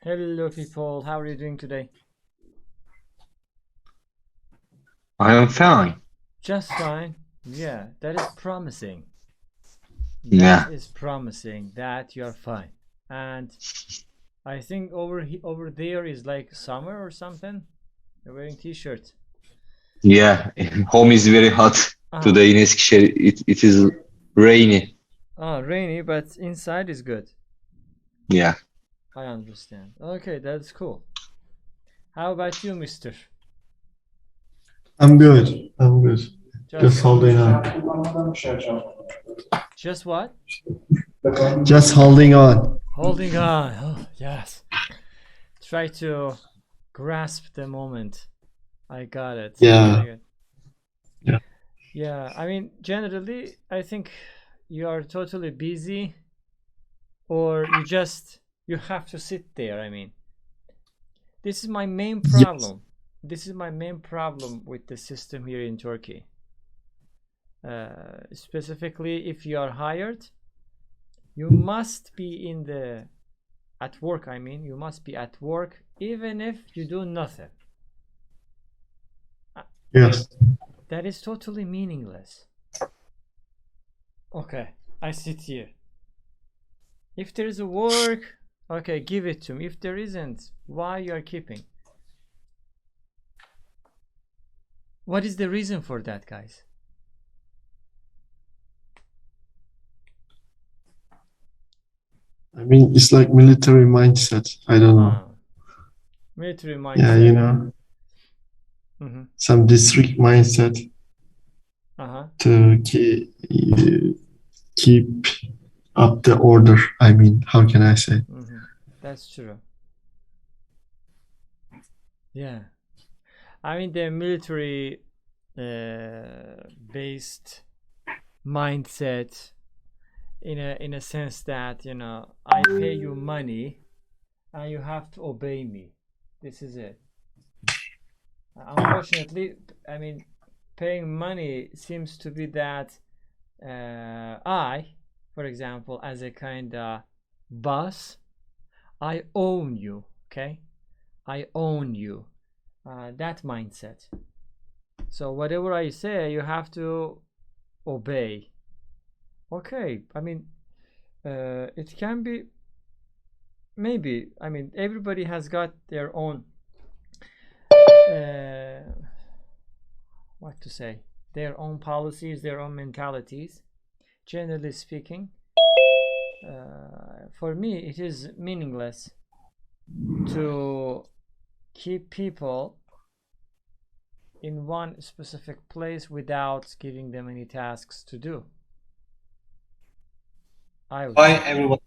Hello people, how are you doing today? I am fine. Just fine. Yeah, that is promising. That Yeah, is promising that you're fine. And I think over there is like summer or something. You're wearing t-shirt. yeah. Home is very hot Ah, today in Eskişehir. It is rainy. rainy, but inside is good. Yeah, I understand. Okay, that's cool. How about you, mister? I'm good. I'm good. Just Just good. holding on. Just what? Just holding on. Holding on. Oh, yes. Try to grasp the moment. I got it. Yeah. I got. Yeah. Yeah, I mean, generally, I think you are totally busy, or you have to sit there. I mean, this is my main Yes. problem. This is my main problem with the system here in Turkey. Specifically, if you are hired, you must be at work. I mean, you must be at work even if you do nothing. Uh, Yes. That is totally meaningless. Okay, I sit here. If there is a work, okay, give it to me. If there isn't, why you are keeping? What is the reason for that, guys? I mean, it's like military mindset. I don't know. Ah, military Yeah, mindset. Mm-hmm. some district mindset Uh-huh. to keep up the order. I mean, how can I say? Mm-hmm. That's true. Yeah. I mean the military based mindset in a sense that, I pay you money and you have to obey me. This is it. Unfortunately, I mean, paying money seems to be that for example, as a kind of boss, I own you. Okay, I own you. That mindset. So whatever I say, you have to obey. Okay, I mean, it can be maybe. I mean, everybody has got their own. Uh, what to say? Their own policies, their own mentalities. Generally speaking, for me, it is meaningless to keep people in one specific place without giving them any tasks to do, I would Hi say. everyone.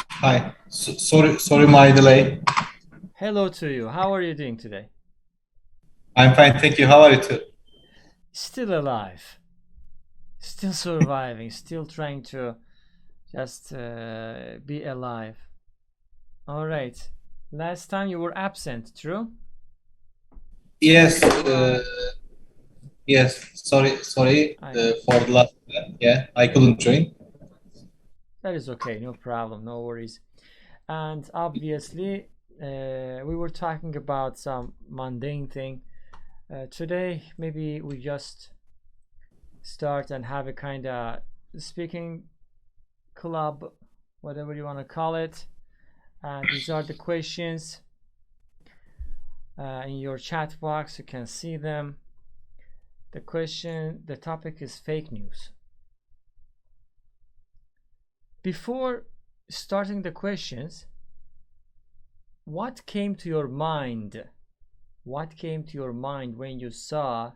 Hi. Sorry my delay. Hello to you. How are you doing today? I'm fine, thank you. How are you too? Still alive, still surviving, still trying to just be alive. All right. Last time you were absent, true? Yes, yes. Sorry I know. for the last time. Yeah, I couldn't join. That is okay. No problem. No worries. And obviously, we were talking about some mundane thing. Today, maybe we just start and have a kind of speaking club, whatever you want to call it. These are the questions in your chat box. You can see them. The topic is fake news. Before starting the questions, what came to your mind? What came to your mind when you saw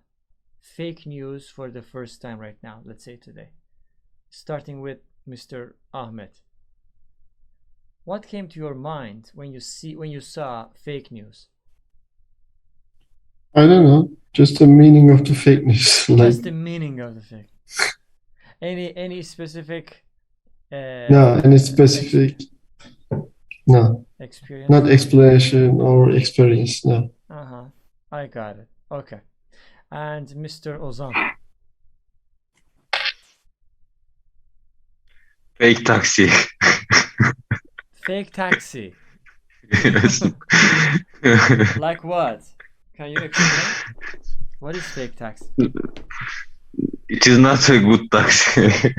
fake news for the first time right now, let's say today? Starting with Mr. Ahmed. What came to your mind when you saw fake news? I don't know. Just the meaning of the fakeness. Like, Just the meaning of the fake. Any specific no, any specific, no, experience? not explanation or experience. No. Uh-huh. I got it. Okay. And Mr. Ozan. fake taxi. Fake taxi. Yes. Like what? Can you explain? What is fake taxi? It is not a good taxi.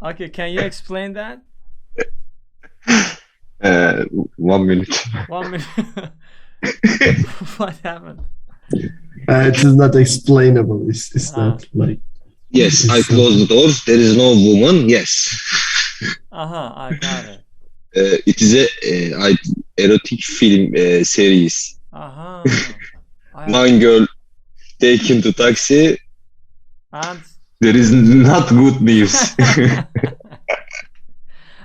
Okay, can you explain that? 1 minute. 1 minute. What happened? It is not explainable. It's Ah. not like Yes, I It's close the doors. There is no woman. Yes. I got it. It is a erotic film series. I One girl taken to taxi. and There is not good news.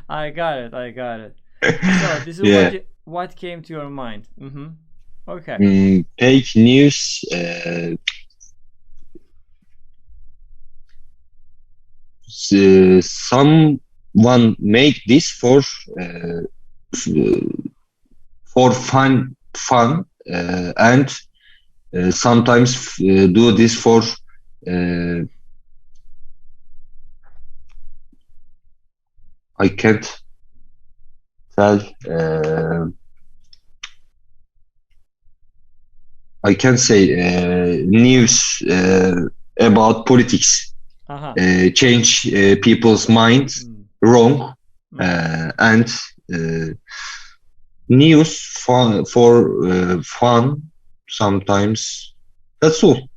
I got it. So this is Yeah. what came to your mind. Okay. Fake news. Someone make this for fun, and sometimes do this for I can't tell. I can say news about politics change people's minds wrong, and news for fun sometimes. That's all.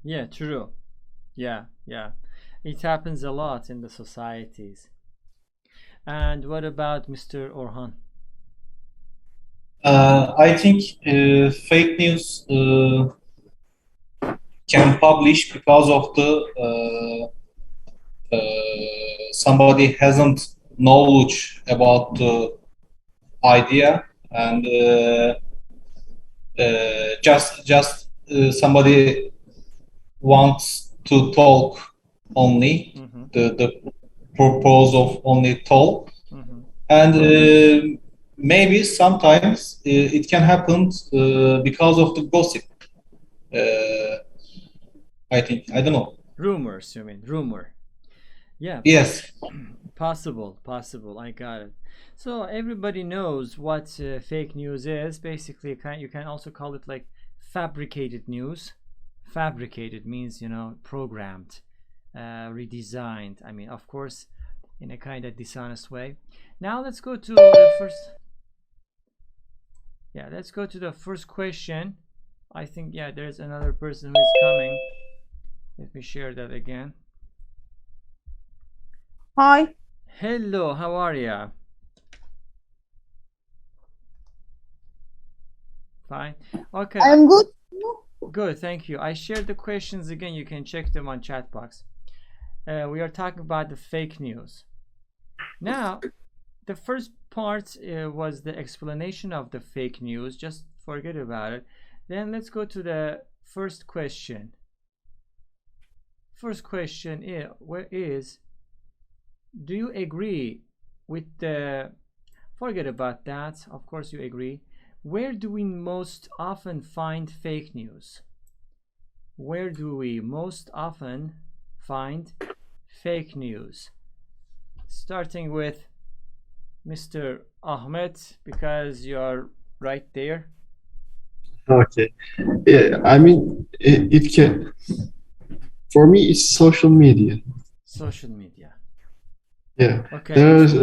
Yeah, true. Yeah. It happens a lot in the societies. And what about Mr. Orhan? I think fake news can publish because of the somebody hasn't knowledge about the idea, and somebody wants to talk only the purpose of only talk, and maybe sometimes it can happen because of the gossip. I think, I don't know. Rumors, you mean? Rumor. Yeah. Yes. Possible. I got it. So everybody knows what fake news is. Basically, you can also call it like fabricated news. Fabricated means, programmed, redesigned. I mean, of course, in a kind of dishonest way. Now let's go to the first. Yeah, let's go to the first question. I think, yeah, there's another person who is coming. Let me share that again. Hi. Hello, how are you? Fine. Okay. I'm good. Good, thank you. I shared the questions again. You can check them on chat box. We are talking about the fake news. Now, the first part was the explanation of the fake news. Just forget about it. Then let's go to the first question. First question is, do you agree with the, forget about that, of course you agree. Where do we most often find fake news? Where do we most often find fake news? Starting with Mr. Ahmet, because you're right there. Okay. Yeah, I mean, it can. For me, it's social media. Social media. Yeah. Okay. There's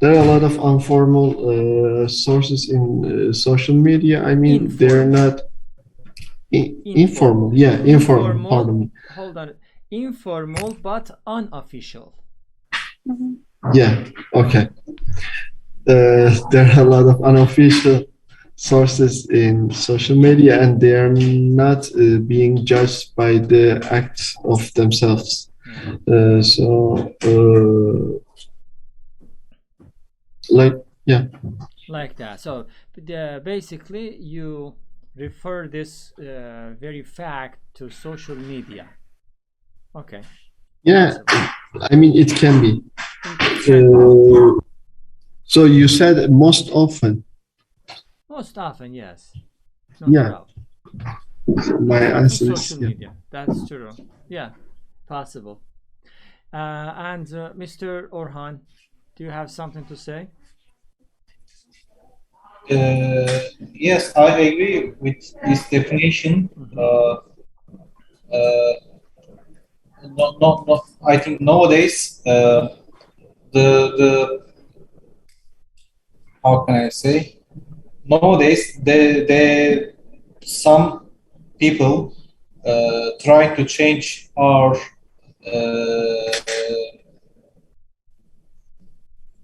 there are a lot of informal sources in social media. I mean, they're not informal. Yeah, informal. Pardon me. Hold on. Informal but unofficial. Yeah. Okay. There are a lot of unofficial sources in social media, and they are not being judged by the acts of themselves. Like that. So basically you refer this very fact to social media. Okay. Yeah, I mean, it can be. So you said most often. Most often, yes. No Yeah. problem. My answer is social media. That's true. Yeah, possible. And Mr. Orhan, do you have something to say? Yes, I agree with this definition. Not. I think nowadays the how can I say? Nowadays, some people try to change our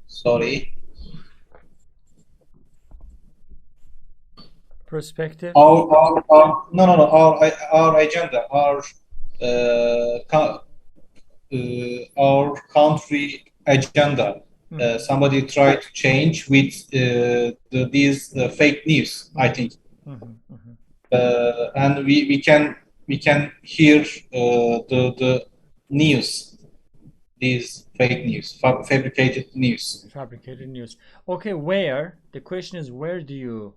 sorry Perspective. our agenda, our country agenda. Somebody tried to change with these fake news, I think. And we can hear the news, these fake news, fabricated news. Fabricated news. Okay, where? The question is, where do you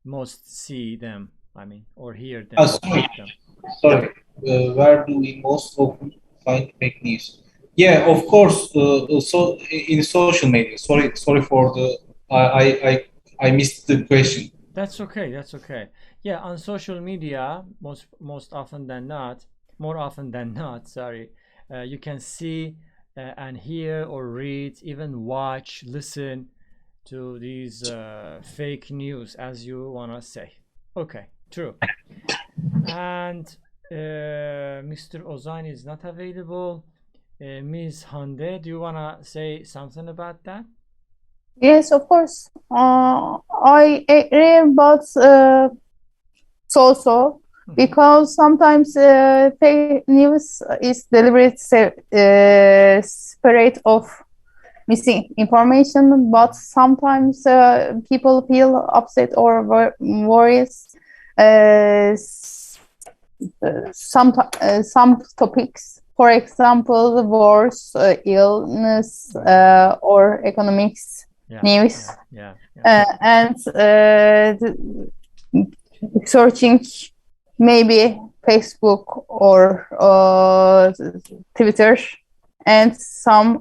most see them? I mean, or hear them? Sorry. Where do we most often find fake news? Yeah, of course. So in social media. Sorry for the. I missed the question. That's okay. That's okay. Yeah, on social media, most often than not, more often than not. Sorry, you can see and hear or read, even watch, listen to these fake news, as you wanna say. Okay, true. And Mr. Ozan is not available. Ms. Hande, do you wanna say something about that? Yes, of course. I agree about so because sometimes fake news is deliberate spread of missing information, but sometimes people feel upset or worries. Some topics, for example, wars, illness, or economics news, and searching maybe Facebook or Twitter, and some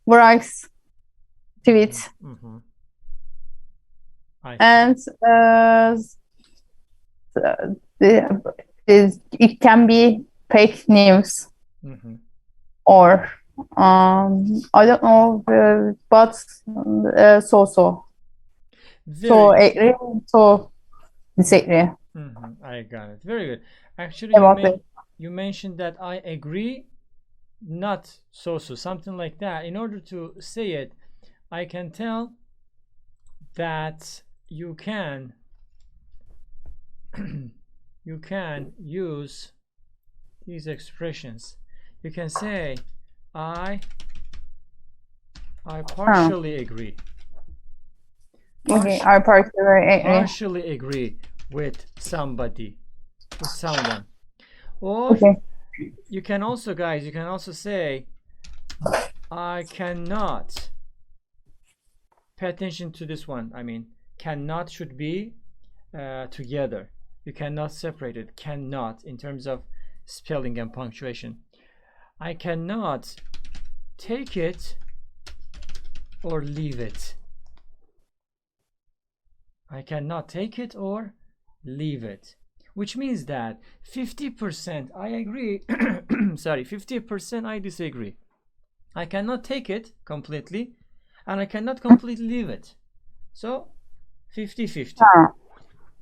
various tweets, and it can be fake news, or I don't know, but so agree, so disagree. I got it. Very good. Actually, you mentioned that I agree, not so something like that. In order to say it, I can tell that you can use these expressions. You can say I partially agree. Okay, I partially agree with somebody, with someone. Or you can also, guys, you can also say I cannot. Pay attention to this one. I mean, cannot should be together. You cannot separate it. Cannot, in terms of spelling and punctuation. I cannot take it or leave it. I cannot take it or leave it, which means that 50% I agree, sorry, 50% I disagree. I cannot take it completely, and I cannot completely leave it. So 50-50.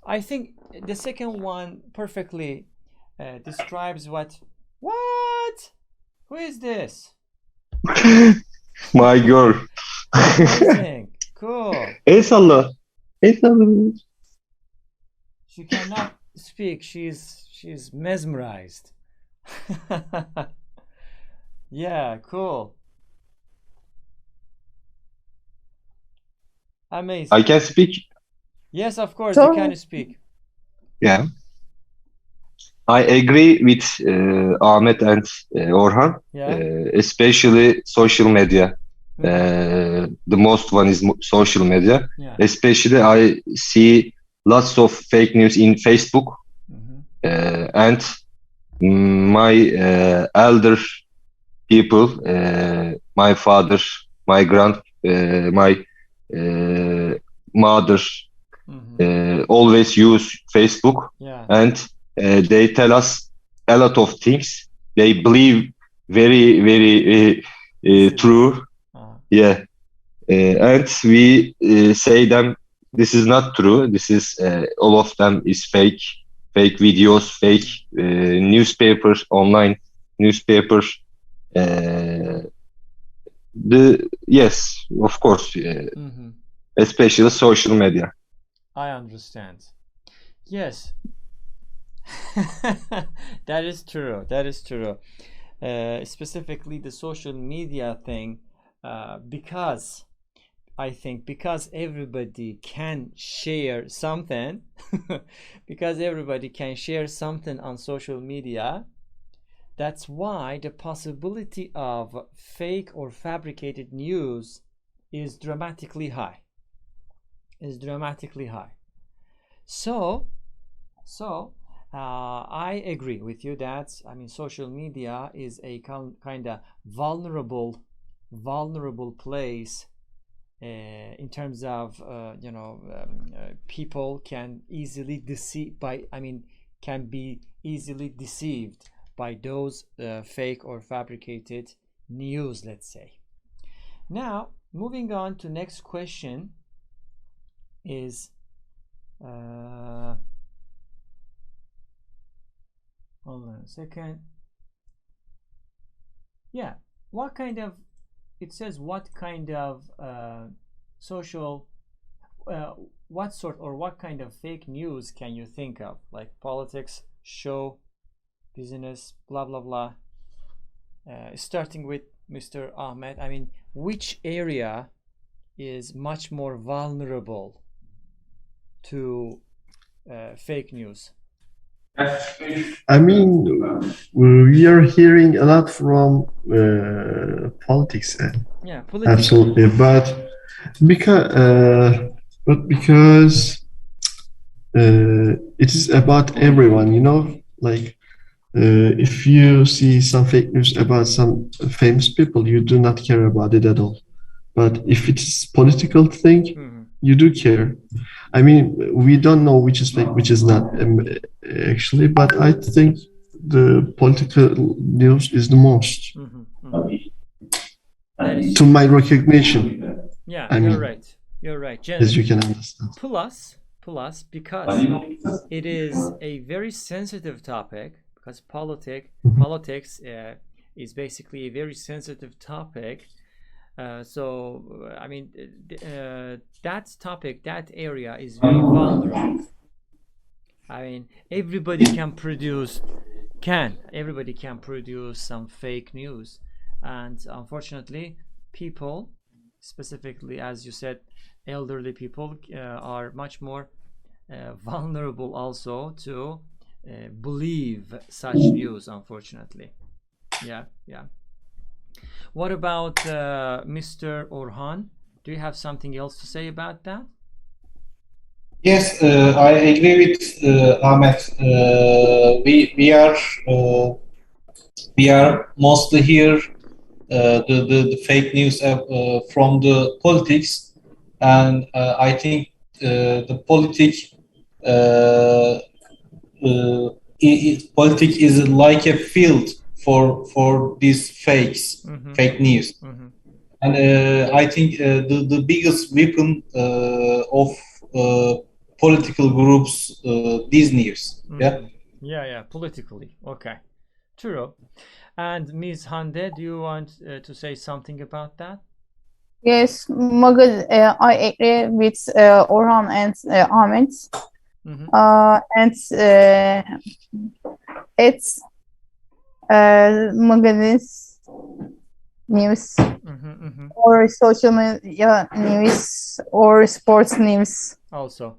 I think the second one perfectly describes what? Who is this? My girl. Amazing. Cool. Eyvallah. She cannot speak. She's mesmerized. Yeah, cool. Amazing. I can speak. Yes, of course, you can speak. Yeah. I agree with Ahmet and Orhan, especially social media. The most one is social media. Especially I see lots of fake news in Facebook, and my elder people, my father, my my mother, always use Facebook, and they tell us a lot of things. They believe very true. Yeah. And we say them, this is not true. This is all of them is fake videos, fake newspapers, online newspapers. Yes, of course, especially social media. I understand. Yes. That is true. That is true. Specifically the social media thing, because I think because everybody can share something, because everybody can share something on social media, that's why the possibility of fake or fabricated news is dramatically high. So I agree with you that, I mean, social media is a kind of vulnerable place in terms of people can easily can be easily deceived by those fake or fabricated news, let's say. Now, moving on to next question is hold on a second. Yeah, what kind of, it says what kind of social, what sort or what kind of fake news can you think of? Like politics, show, business, blah blah blah. Starting with Mr. Ahmed, I mean, which area is much more vulnerable to fake news? I mean, we are hearing a lot from politics. Yeah, politics. Absolutely, but because it is about everyone, you know, like if you see some fake news about some famous people, you do not care about it at all. But if it is political thing, you do care. I mean, we don't know which is fake, which is not actually, but I think the political news is the most. To my recognition. Yeah, you're right. As you can understand. Plus, because it is a very sensitive topic, because politics is basically a very sensitive topic. So, I mean, that topic, that area is very vulnerable. I mean, everybody can produce some fake news, and unfortunately, people, specifically as you said, elderly people, are much more vulnerable also to believe such news, unfortunately. Yeah. What about Mr. Orhan? Do you have something else to say about that? Yes, I agree with Ahmet. We are mostly here the fake news from the politics, and I think the politics is like a field for these fake news. And I think the biggest weapon of political groups these news. Yeah, politically. Okay, true. And Ms. Hande, do you want to say something about that? Yes, Magaz, I agree with Orhan and Ahmet. And it's magazines news or social media news or sports news. Also.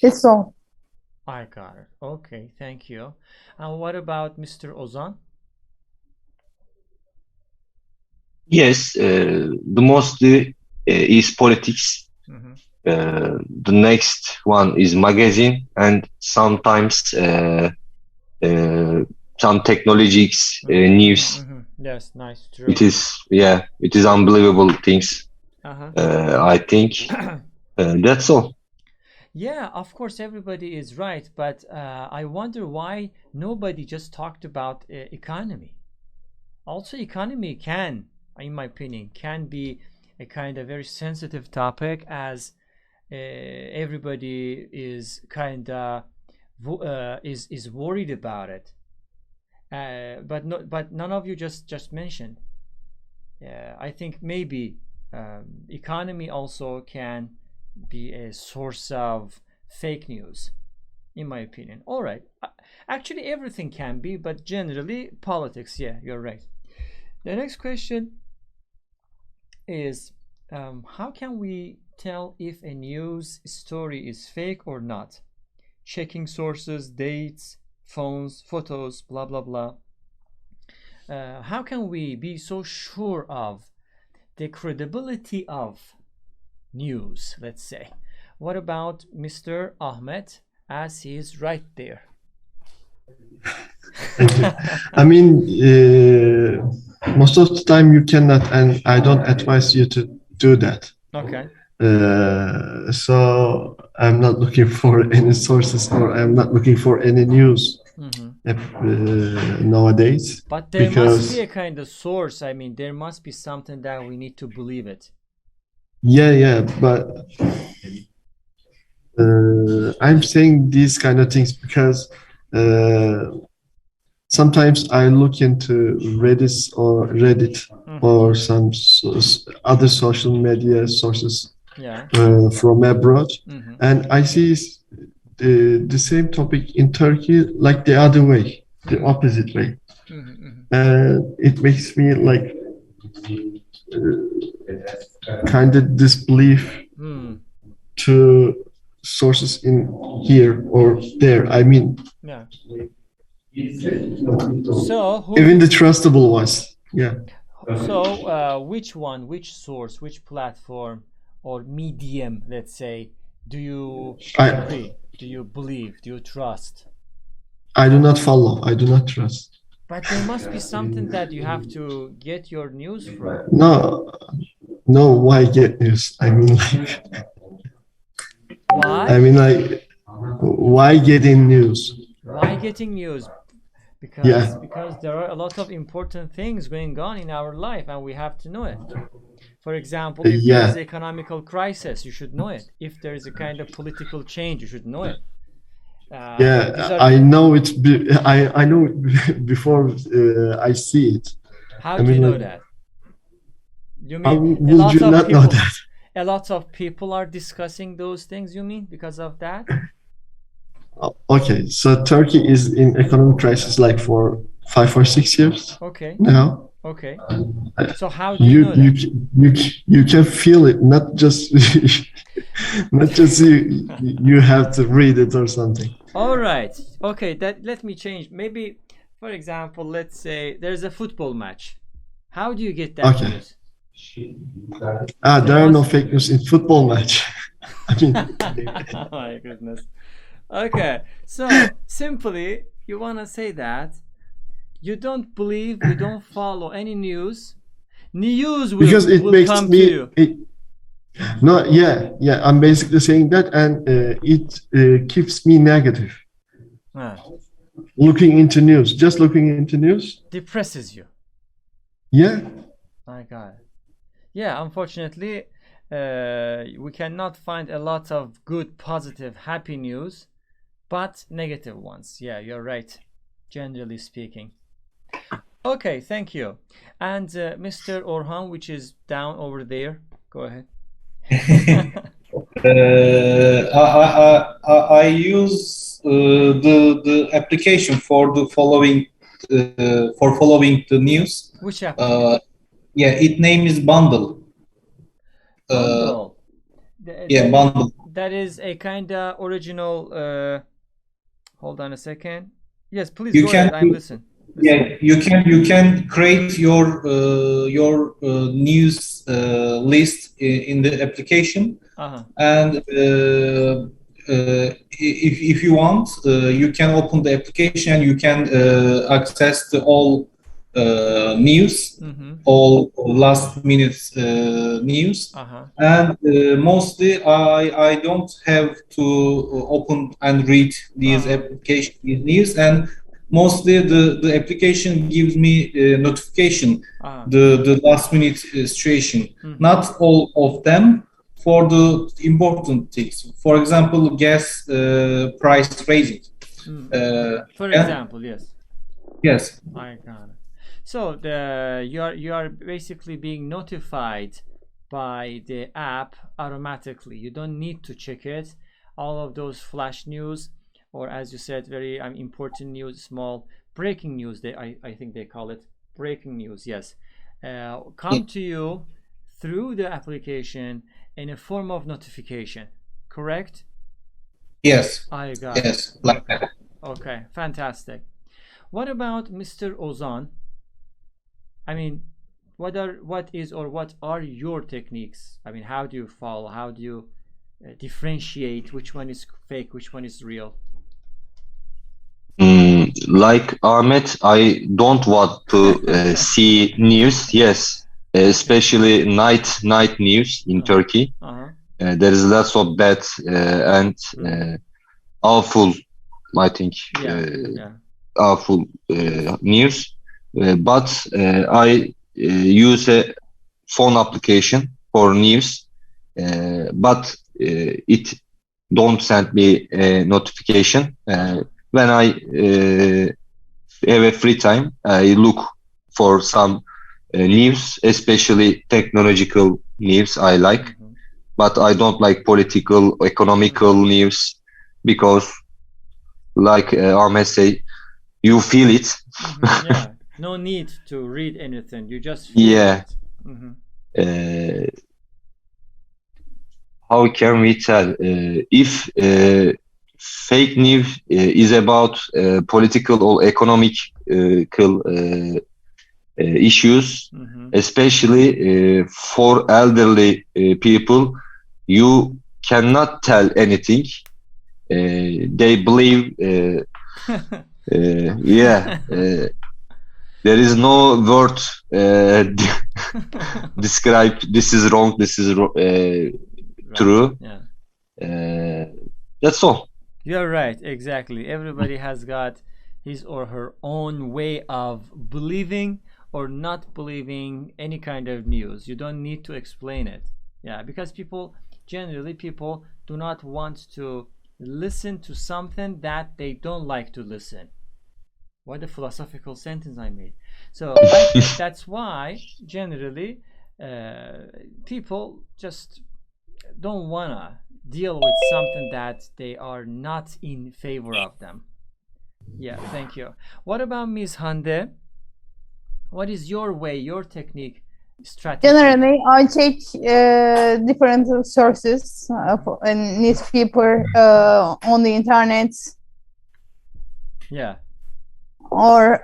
It's all. I got it. Okay, thank you. And what about Mr. Ozan? Yes, the mostly is politics. The next one is magazine, and sometimes some technologies news. Yes, nice, true. It is unbelievable things. I think that's all. Yeah, of course, everybody is right, but I wonder why nobody just talked about economy. Also, economy can, in my opinion, can be a kind of very sensitive topic, as everybody is kind of is worried about it. But none of you just mentioned. I think maybe economy also can be a source of fake news, in my opinion. All right, actually everything can be, but generally politics. Yeah, you're right. The next question is, how can we tell if a news story is fake or not? Checking sources, dates, phones, photos, blah blah blah. How can we be so sure of the credibility of news, let's say? What about Mr. Ahmet, as he is right there? I mean, most of the time you cannot, and I don't advise you to do that. Okay. So I'm not looking for any sources, or I'm not looking for any news nowadays. But there must be a kind of source. I mean, there must be something that we need to believe it. Yeah, but I'm saying these kind of things because sometimes I look into Reddit or some other social media sources from abroad, and I see the same topic in Turkey like the other way, the opposite way. It makes me like kind of disbelief to sources in here or there. I mean, so even the trustable ones. Yeah. So which source, which platform or medium, let's say, do you agree? Do you believe? Do you trust? I do not follow. I do not trust. But there must be something that you have to get your news from. No, why get news? I mean, like, why? I mean, like, why getting news? Why getting news? Because there are a lot of important things going on in our life, and we have to know it. For example, if there is economical crisis, you should know it. If there is a kind of political change, you should know it. I know it. I know it before I see it. How do you know that? You mean how would you not know that? A lot of people are discussing those things. You mean because of that? Okay, so Turkey is in economic crisis like for 5 or 6 years. Okay. Now. Okay. So how do you know that? You can feel it, not just you have to read it or something. All right. Okay. Let me change. Maybe, for example, let's say there's a football match. How do you get that news? There are no fake news in football match. I mean. Oh my goodness. Okay. So simply, you want to say that you don't believe, you don't follow any news. News will, because it makes come me, to you. I'm basically saying that, and it keeps me negative. Looking into news, just looking into news depresses you. Yeah. My God. Yeah, unfortunately, we cannot find a lot of good, positive, happy news, but negative ones. Yeah, you're right, generally speaking. Okay, thank you. And Mr. Orhan, which is down over there, go ahead. I use the application for the following the news. Which application? Its name is Bundle. Bundle. Bundle. That is a kind of original. Hold on a second. Yes, please go ahead. I'm listening. Yeah, you can create your news list in the application, and if you want, you can open the application and you can access the all news, all last minute news. And mostly I don't have to open and read these application these news, and mostly the application gives me notification the last minute situation. Not all of them, for the important things. For example, gas price raising. For example, yes. Yes. I got it. So you are basically being notified by the app automatically. You don't need to check it. All of those flash news, or as you said, very important news, small breaking news. I think they call it breaking news. Yes, come to you through the application in a form of notification. Correct? Yes. I got it. Yes. Like that. Okay, fantastic. What about Mr. Ozan? I mean, what are your techniques? I mean, how do you follow? How do you differentiate which one is fake, which one is real? Like Ahmet, I don't want to see news. Yes, especially night news in Turkey. There is lots of bad and awful, I think, awful news. But I use a phone application for news, but it don't send me a notification. When I have a free time, I look for some news, especially technological news I like, but I don't like political, economical news, because like Ahmet say, you feel it. Yeah, no need to read anything. You just feel it. How can we tell if fake news is about political or economic issues, especially for elderly people? You cannot tell anything. They believe, there is no word describe this is wrong, this is true. That's all. You're right, exactly. Everybody has got his or her own way of believing or not believing any kind of news. You don't need to explain it. Yeah, because generally people do not want to listen to something that they don't like to listen. What a philosophical sentence I made. So that's why generally people just don't wanna deal with something that they are not in favor of them. Yeah, thank you. What about Ms. Hande? What is your way, your technique, strategy? Generally, I check different sources in newspaper, on the internet. Yeah. Or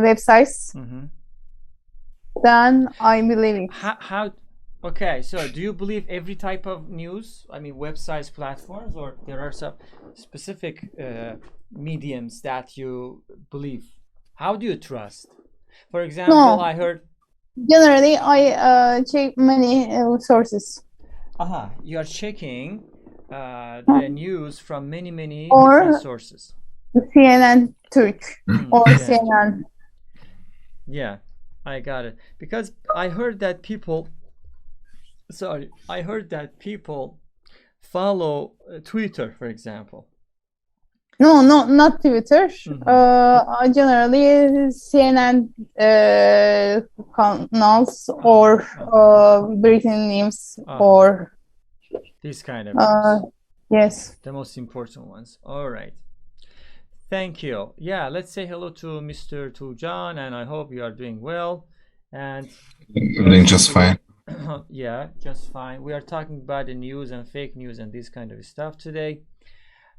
websites. Then I believe it. How? Okay, so do you believe every type of news? I mean, websites, platforms, or there are some specific mediums that you believe? How do you trust? For example, I heard. Generally, I check many sources. You are checking the news from many different sources. CNN Turk or CNN. Yeah, I got it. Because I heard that people follow Twitter, for example. No, not Twitter. Generally CNN channels or breaking news or these kind of news. Yes. The most important ones. All right. Thank you. Yeah, let's say hello to Mr. Tujan, and I hope you are doing well. And doing just fine. Yeah, just fine. We are talking about the news and fake news and this kind of stuff today.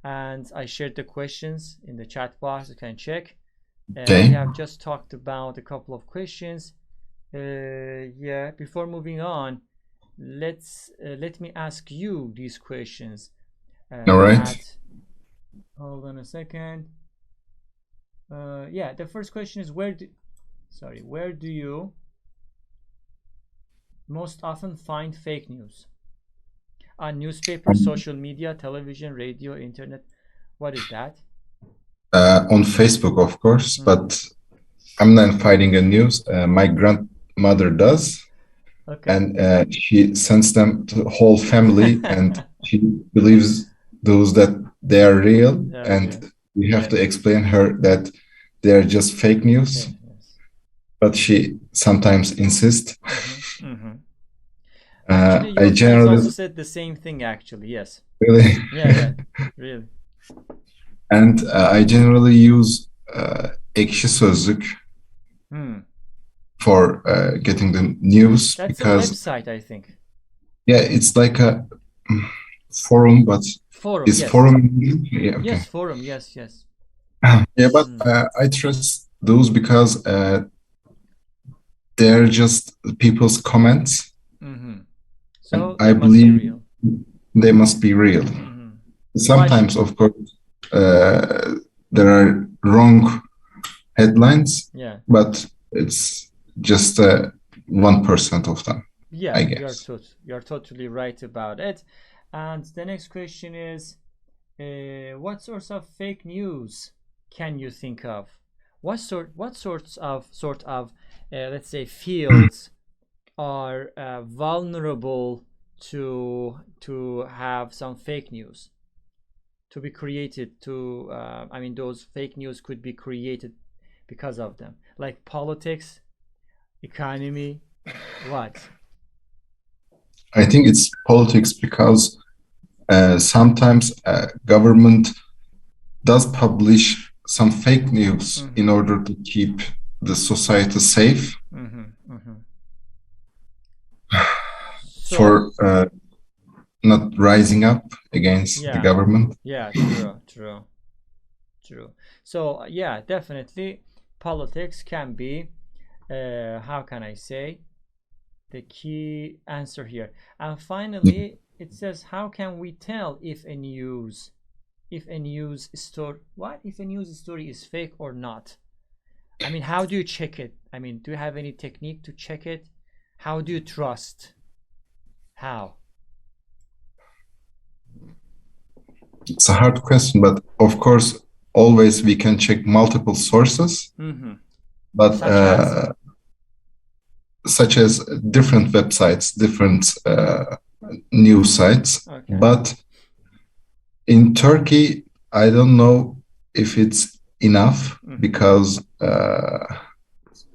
And I shared the questions in the chat box. You can check. Okay. We have just talked about a couple of questions. Yeah, before moving on, let me ask you these questions. All right. Hold on a second. Yeah, the first question is where do you most often find fake news? On newspapers, social media, television, radio, internet. What is that? On Facebook, of course, but I'm not finding a news. My grandmother does. Okay. And she sends them to the whole family, and she believes those that they are real, and we have to explain her that they are just fake news. Yes. But she sometimes insists. Actually, your friends also said the same thing. Actually, yes. Really? Yeah, really. And I generally use Ekşi Sözlük for getting the news. That's because a website, I think. Yeah, it's like a forum, but is yes. Forum? Yeah, okay. Yes, forum. Yes. Yeah, but I trust those because they're just people's comments. So I believe they must be real. Sometimes, of course, there are wrong headlines, but it's just 1% of them. Yeah, I guess. You're totally right about it. And the next question is, what sorts of fake news can you think of? What sorts of let's say fields are vulnerable to have some fake news to be created? I mean, those fake news could be created because of them, like politics, economy, what? I think it's politics because sometimes government does publish some fake news in order to keep the society safe for not rising up against the government. Yeah, true. So yeah, definitely politics can be how can I say, the key answer here. And finally, it says, how can we tell if a news story is fake or not? I mean, how do you check it? I mean, do you have any technique to check it? How do you trust? How? It's a hard question, but of course, always we can check multiple sources. But such as different websites, different news sites. Okay. But in Turkey, I don't know if it's enough because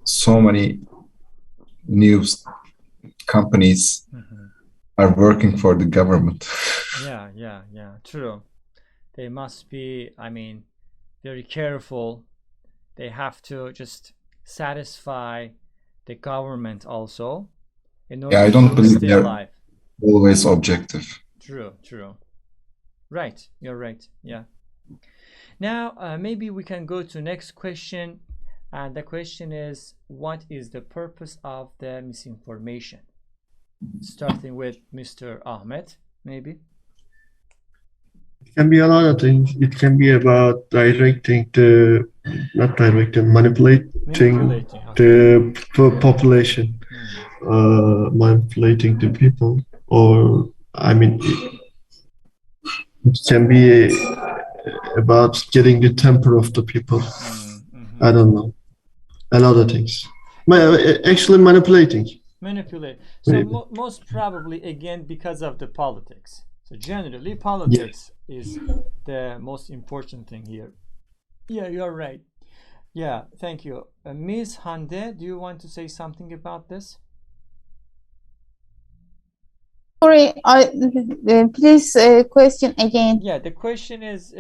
so many news companies are working for the government. Yeah, true. They must be, I mean, very careful. They have to just satisfy the government also in order I don't to believe stay they're alive. Always objective. True. Right, you're right. Yeah. Now maybe we can go to next question, and the question is, what is the purpose of the misinformation? Starting with Mr. Ahmet, maybe. It can be a lot of things. It can be about manipulating the population, manipulating the people, or I mean, it can be about getting the temper of the people. I don't know. A lot of things. Actually, manipulating. So most probably, again, because of the politics. So generally, politics is the most important thing here. Yeah, you're right. Yeah, thank you. Ms. Hande, do you want to say something about this? Sorry, please question again. Yeah, the question is,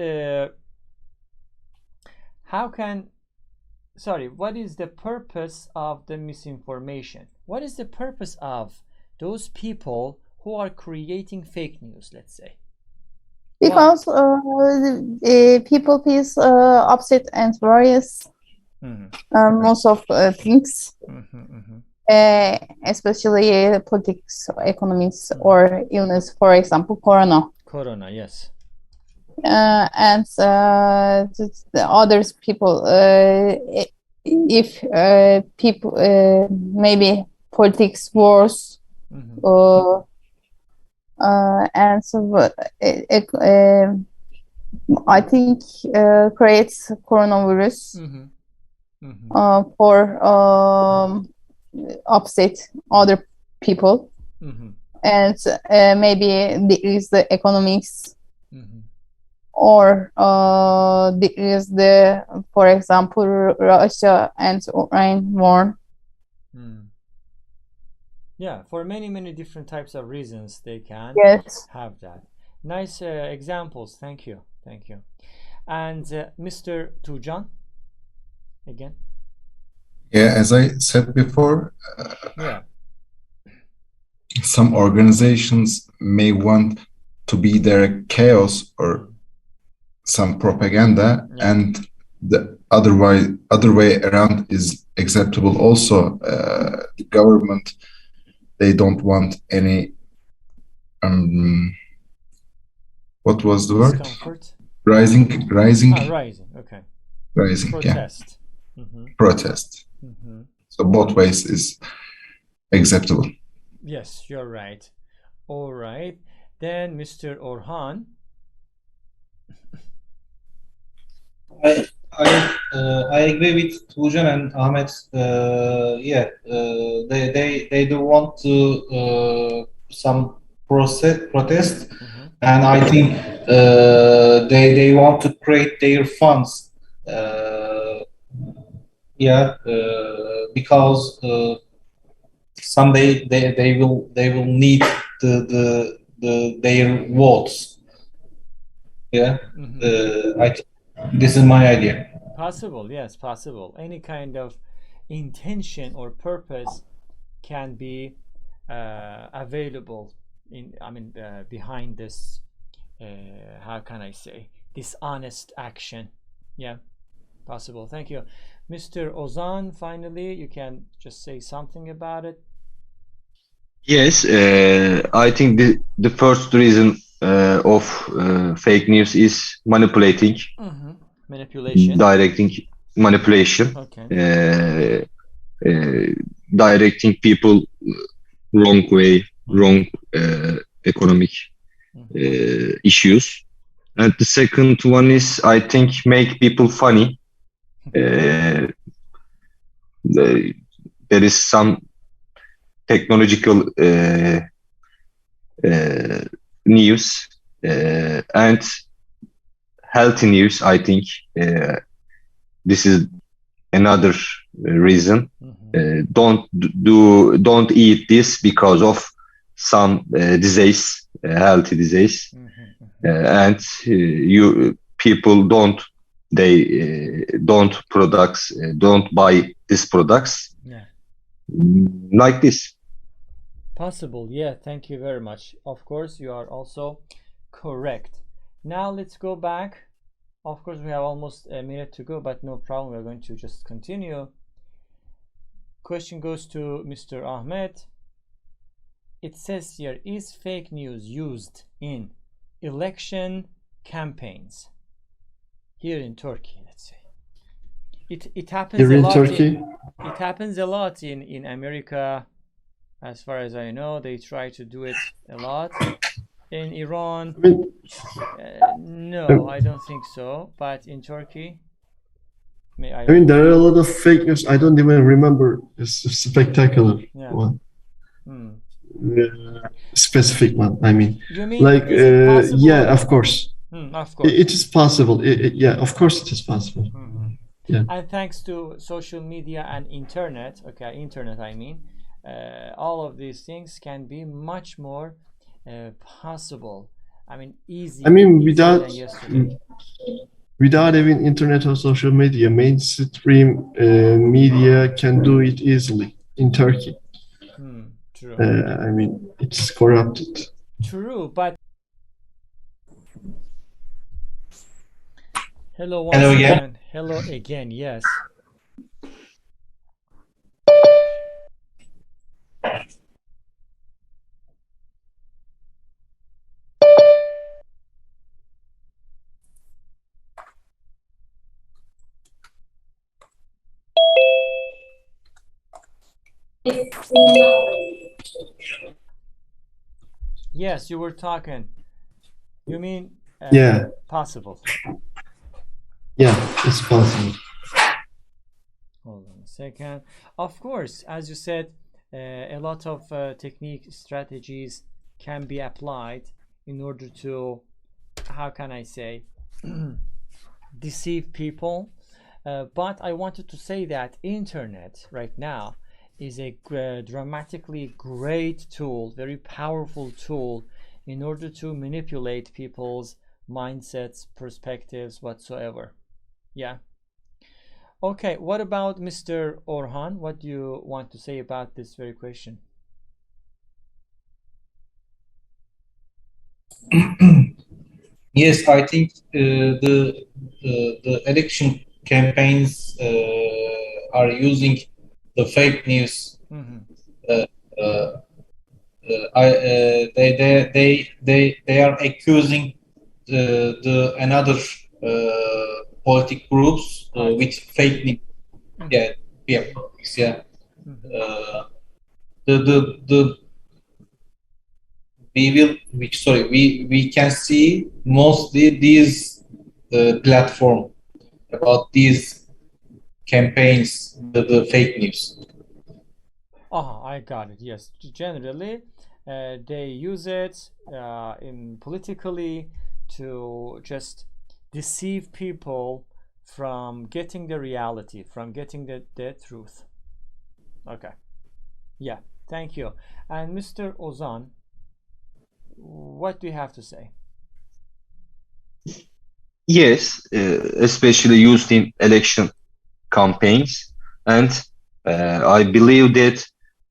what is the purpose of the misinformation? What is the purpose of those people who are creating fake news, let's say? Because people feel upset and worries. Most of things, especially politics, economics, or illness. For example, corona. Yes. and the others people, if people maybe politics wars, and so I think creates coronavirus for upset other people, and maybe there is the economics, or there is the, for example, Russia and Ukraine war. Yeah, for many different types of reasons they can have that. Nice examples. Thank you. And Mr. Tujan, again. Yeah, as I said before, some organizations may want to be their chaos or some propaganda, and the other way around is acceptable also. The government, they don't want any what was the word? Discomfort. Rising. Okay. Rising. Protest. Yeah. Protest. So both ways is acceptable. Yes, you're right. All right. Then Mr. Orhan. I agree with Tujan and Ahmet. They do want to some protest, and I think they want to create their funds. Because someday they will need their votes. This is my idea. Possible, yes, possible. Any kind of intention or purpose can be available behind this. How can I say, dishonest action? Yeah, possible. Thank you, Mr. Ozan. Finally, you can just say something about it. Yes, I think the first reason of fake news is manipulating. Manipulation. Directing manipulation. Okay. Directing people wrong way, wrong economic issues. And the second one is, I think, make people funny. There is some technological news and healthy news. I think this is another reason. Don't eat this because of some disease, healthy disease, and people don't buy these products. Like this. Possible, yeah. Thank you very much. Of course, you are also correct. Now let's go back. Of course, we have almost a minute to go, but no problem. We're going to just continue. Question goes to Mr. Ahmed. It says here, is fake news used in election campaigns here in Turkey? Let's say it happens here a in lot. Turkey? It happens a lot in America. As far as I know, they try to do it a lot. In Iran, no, I don't think so. But in Turkey, I mean, there are a lot of fake news. I don't even remember a spectacular one. Specific one, I mean. You mean, like, yeah, of course. Of course. It is possible. Yeah, of course it is possible. Yeah. And thanks to social media and internet, internet, I mean, all of these things can be much more possible. I mean, easy. I mean, without having internet or social media, mainstream media can do it easily in Turkey. True. I mean, it's corrupted. True, but hello again. Hello again. Yes. Yes, you were talking. You mean Yeah, possible? yeah, it's possible. Hold on a second. Of course, as you said, a lot of technique strategies can be applied in order to, how can I say, deceive people. But I wanted to say that internet right now is a dramatically great tool, very powerful tool in order to manipulate people's mindsets, perspectives, whatsoever. Yeah. Okay, what about Mr. Orhan? What do you want to say about this very question? Yes, I think the election campaigns are using the fake news. Mm-hmm. Uh, uh, they are accusing the another politic groups with fake news. Mm-hmm. Yeah, yeah, politics. Yeah. Mm-hmm. The we will which sorry we can see mostly these platform about these campaigns, the fake news. I got it. Yes, generally, they use it in politically to just deceive people from getting the reality, from getting the truth. Okay. Yeah. Thank you. And Mr. Ozan, what do you have to say? Yes, especially used in election campaigns, and I believe that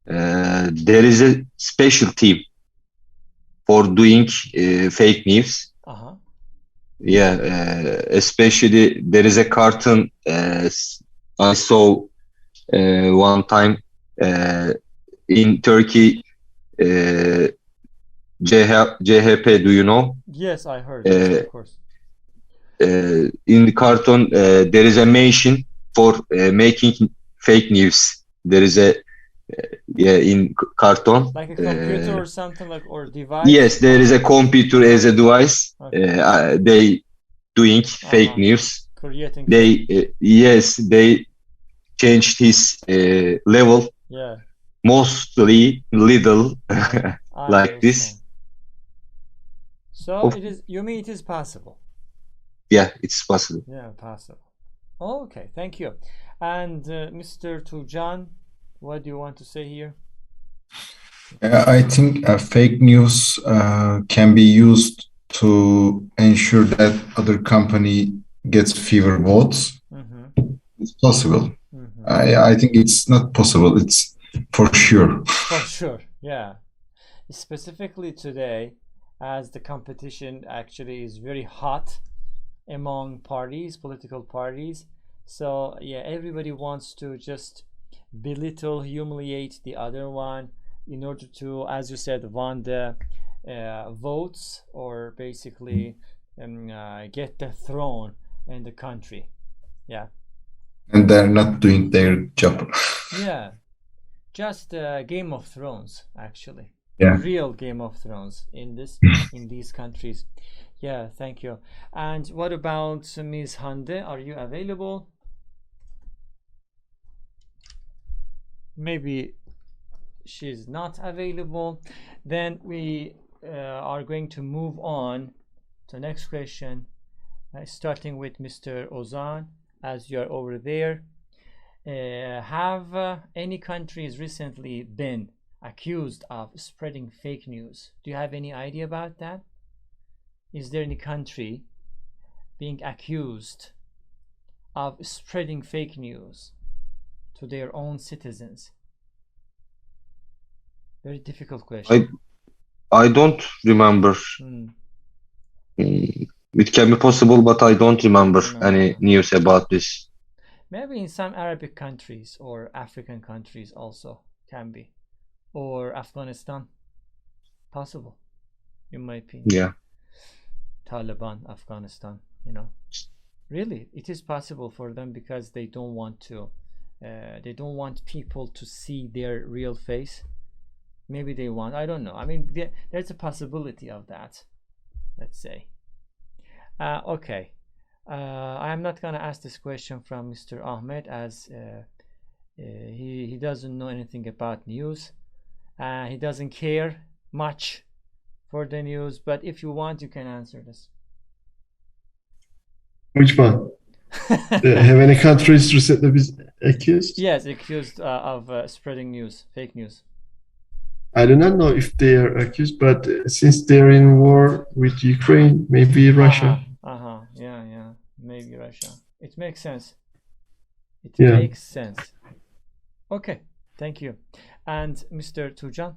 there is a special team for doing fake news. Uh-huh. Yeah, especially there is a cartoon I saw one time in Turkey. CHP, do you know? Yes, I heard. Yes, Uh, of course. in the cartoon, there is a machine for making fake news. There is a yeah in cartoon. Like a computer or something like, or device? Yes, there is a computer as a device. Okay. They doing fake news. Creating They fake. yes, they changed his level Yeah. mostly little I like this. understand. So Of, it is, you mean it is possible? yeah, it's possible. Yeah, possible. Okay, thank you. And Mr. Tujan, what do you want to say here? I think fake news can be used to ensure that other company gets fewer votes. Mm-hmm. It's possible. Mm-hmm. I think it's not possible. It's for sure. For sure, yeah. Specifically today, as the competition actually is very hot among parties, political parties. So yeah, everybody wants to just belittle, humiliate the other one in order to, as you said, win the votes, or basically get the throne in the country. Yeah. And they're not doing their job. Yeah. Just Game of Thrones, actually. Yeah. Real Game of Thrones in these countries. Yeah, thank you. And what about Ms. Hande? Are you available? Maybe she's not available. Then we are going to move on to the next question, starting with Mr. Ozan, as you're over there. Have any countries recently been accused of spreading fake news? Do you have any idea about that? Is there any country being accused of spreading fake news to their own citizens? Very difficult question. I don't remember. It can be possible, but I don't remember any news about this. Maybe in some Arabic countries or African countries also can be, or Afghanistan. Possible, in my opinion. Yeah. Taliban, Afghanistan, Really, it is possible for them because they don't want to they don't want people to see their real face. Maybe they want, I don't know. I mean, there's a possibility of that, let's say. Okay. I'm not gonna ask this question from Mr. Ahmed, as he doesn't know anything about news. He doesn't care much for the news, but if you want, you can answer this. Which one? Have any countries recently been accused? Yes, accused of spreading news, fake news. I do not know if they are accused, but since they're in war with Ukraine, maybe Russia. Yeah, maybe Russia. It makes sense. It Yeah. makes sense. Okay, thank you. And Mr. Tujan?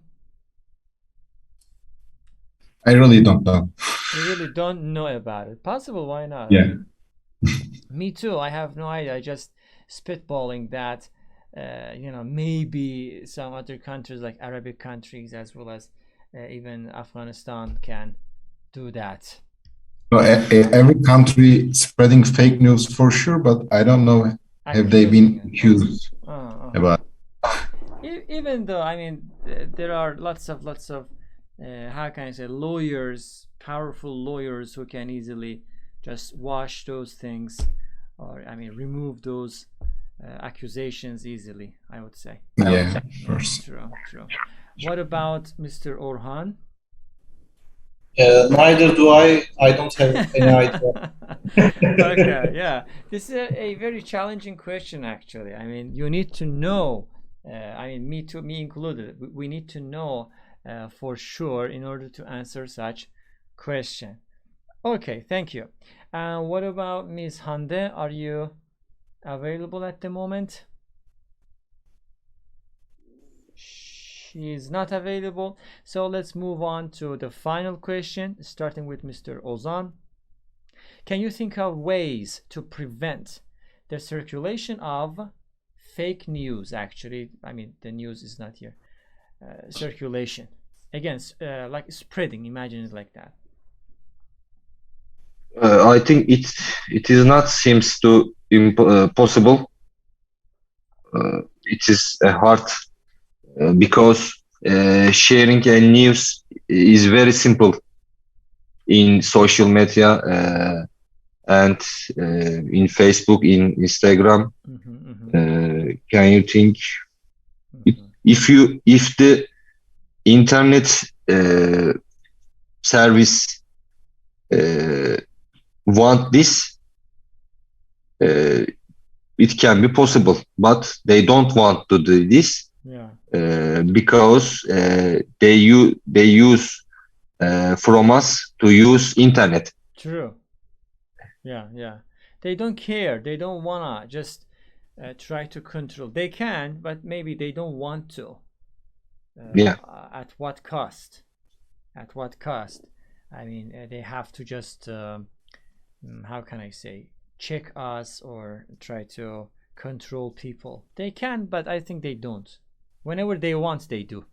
I really don't know. You really don't know about it. Possible, why not? Yeah. Me too. I have no idea. I just spitballing that, maybe some other countries like Arabic countries, as well as even Afghanistan, can do that. No, every country spreading fake news for sure, but I don't know, have they been accused about? Even though, I mean, there are lots of how can I say, lawyers, powerful lawyers, who can easily just wash those things, or I mean, remove those accusations easily, I would say. Yeah, of course. True. What about Mr. Orhan? Neither do I. I don't have any idea. Okay, yeah. This is a very challenging question, actually. I mean, you need to know. I mean, me included. We need to know for sure in order to answer such question. Okay, thank you. What about Ms. Hande? Are you available at the moment? She is not available. So let's move on to the final question, starting with Mr. Ozan. Can you think of ways to prevent the circulation of fake news? Actually, I mean, the news is not here. Circulation. Again, like spreading, imagine it like that. I think it is not seems to possible. It is hard because sharing a news is very simple in social media and in Facebook, in Instagram. Can you think if the internet service want this, it can be possible, but they don't want to do this. Because they use from us to use internet. True. Yeah. They don't care. They don't wanna just try to control. They can, but maybe they don't want to. At what cost? At what cost? I mean, they have to just how can I say, check us or try to control people. They can, but I think they don't. Whenever they want, they do.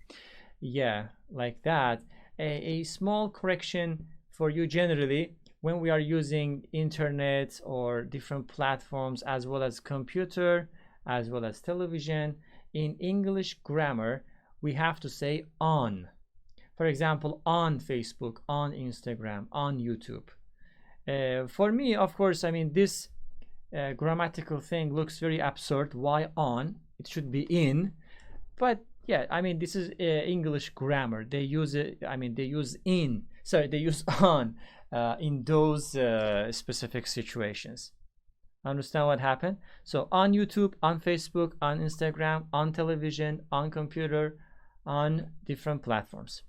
Yeah, like that. A small correction for you generally, when we are using internet or different platforms, as well as computer, as well as television, in English grammar, we have to say on. For example, on Facebook, on Instagram, on YouTube. For me, of course, I mean, this grammatical thing looks very absurd. Why on? It should be in. But yeah, I mean, this is English grammar. They use it. I mean, they use they use on in those specific situations. Understand what happened? So on YouTube, on Facebook, on Instagram, on television, on computer, on different platforms.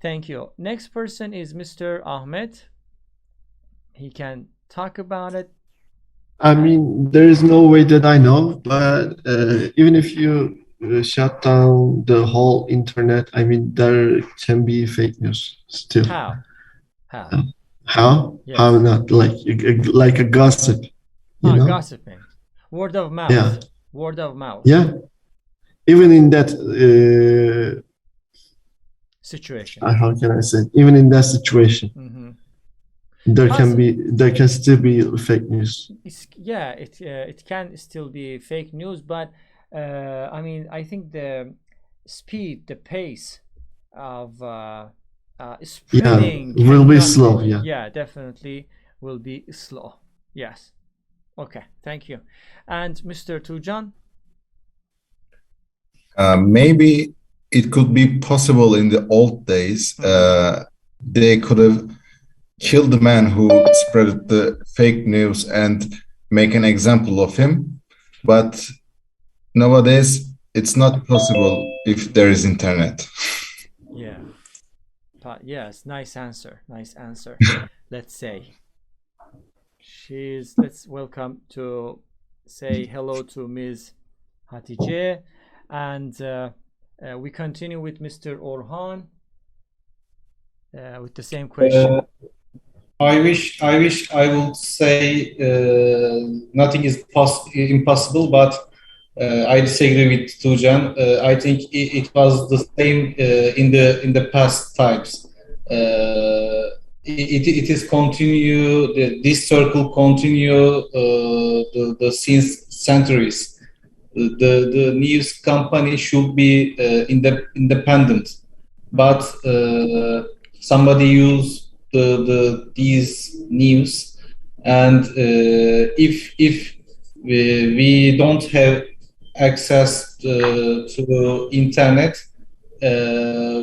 Thank you. Next person is Mr. Ahmed. He can talk about it. I mean, there is no way that I know, but even if you shut down the whole internet, I mean, there can be fake news still. How? How? Yes. How not? Like a gossip, you know? Gossiping. Word of mouth. Yeah. Word of mouth. Yeah. Even in that situation. How can I say? Even in that situation. there can still be fake news. It can still be fake news, but I mean, I think the speed, the pace of spreading will be slow. Definitely will be slow. Yes. Okay, thank you. And Mr. Tujan? Maybe it could be possible in the old days. They could have killed the man who spread the fake news and make an example of him. But nowadays, it's not possible if there is internet. Yeah. But yes, nice answer. Nice answer. Let's say. Let's welcome to say hello to Ms. Hatice, and we continue with Mr. Orhan with the same question. I wish I would say nothing is impossible, but I disagree with Tujan. I think it was the same in the past times. It is continue. This circle continue since centuries. The news company should be independent, but somebody use these news, and if we don't have access to internet,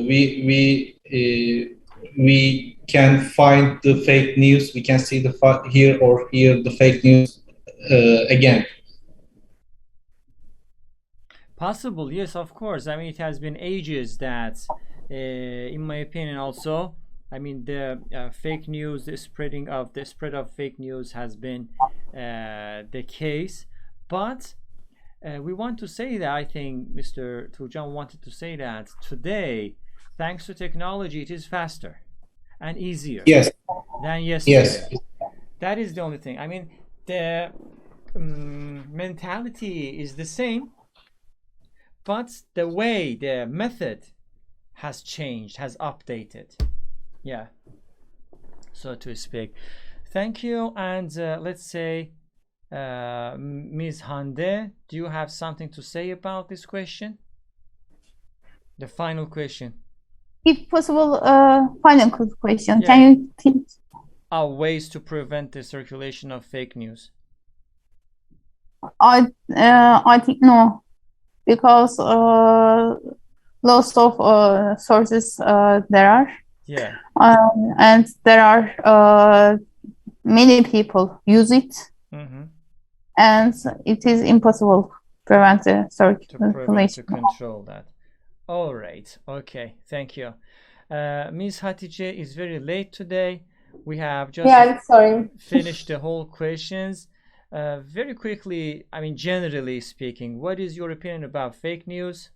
we can find the fake news. We can see hear the fake news again. Possible, yes, of course. I mean, it has been ages that, in my opinion, also, I mean, the fake news, the spread of fake news has been the case. But we want to say that, I think Mr. Tujan wanted to say that today, thanks to technology, it is faster and easier than yesterday. Yes. That is the only thing. I mean, the mentality is the same, but the way, the method has changed, has updated. Yeah, so to speak. Thank you. And let's say, Ms. Hande, do you have something to say about this question? The final question. If possible, final question. Can you think? Ways to prevent the circulation of fake news? I think no, because lots of sources there are. Yeah. And there are many people use it, and it is impossible to prevent the circulation. To control that. All right. Okay. Thank you. Ms. Hatice is very late today. We have just finished the whole questions. Very quickly, I mean, generally speaking, what is your opinion about fake news?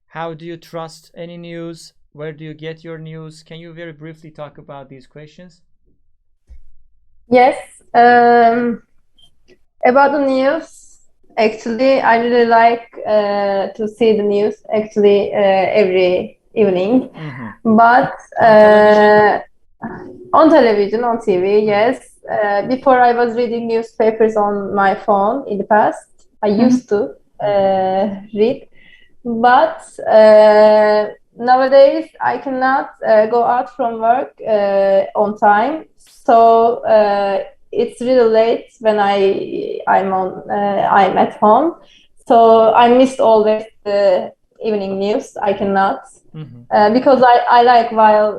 How do you trust any news? Where do you get your news? Can you very briefly talk about these questions? Yes. About the news, actually, I really like to see the news actually every evening. But on television, on TV, yes. Before I was reading newspapers on my phone in the past. I used to read. But nowadays, I cannot go out from work on time. So it's really late when I'm at home. So I missed always the evening news. I cannot because I like while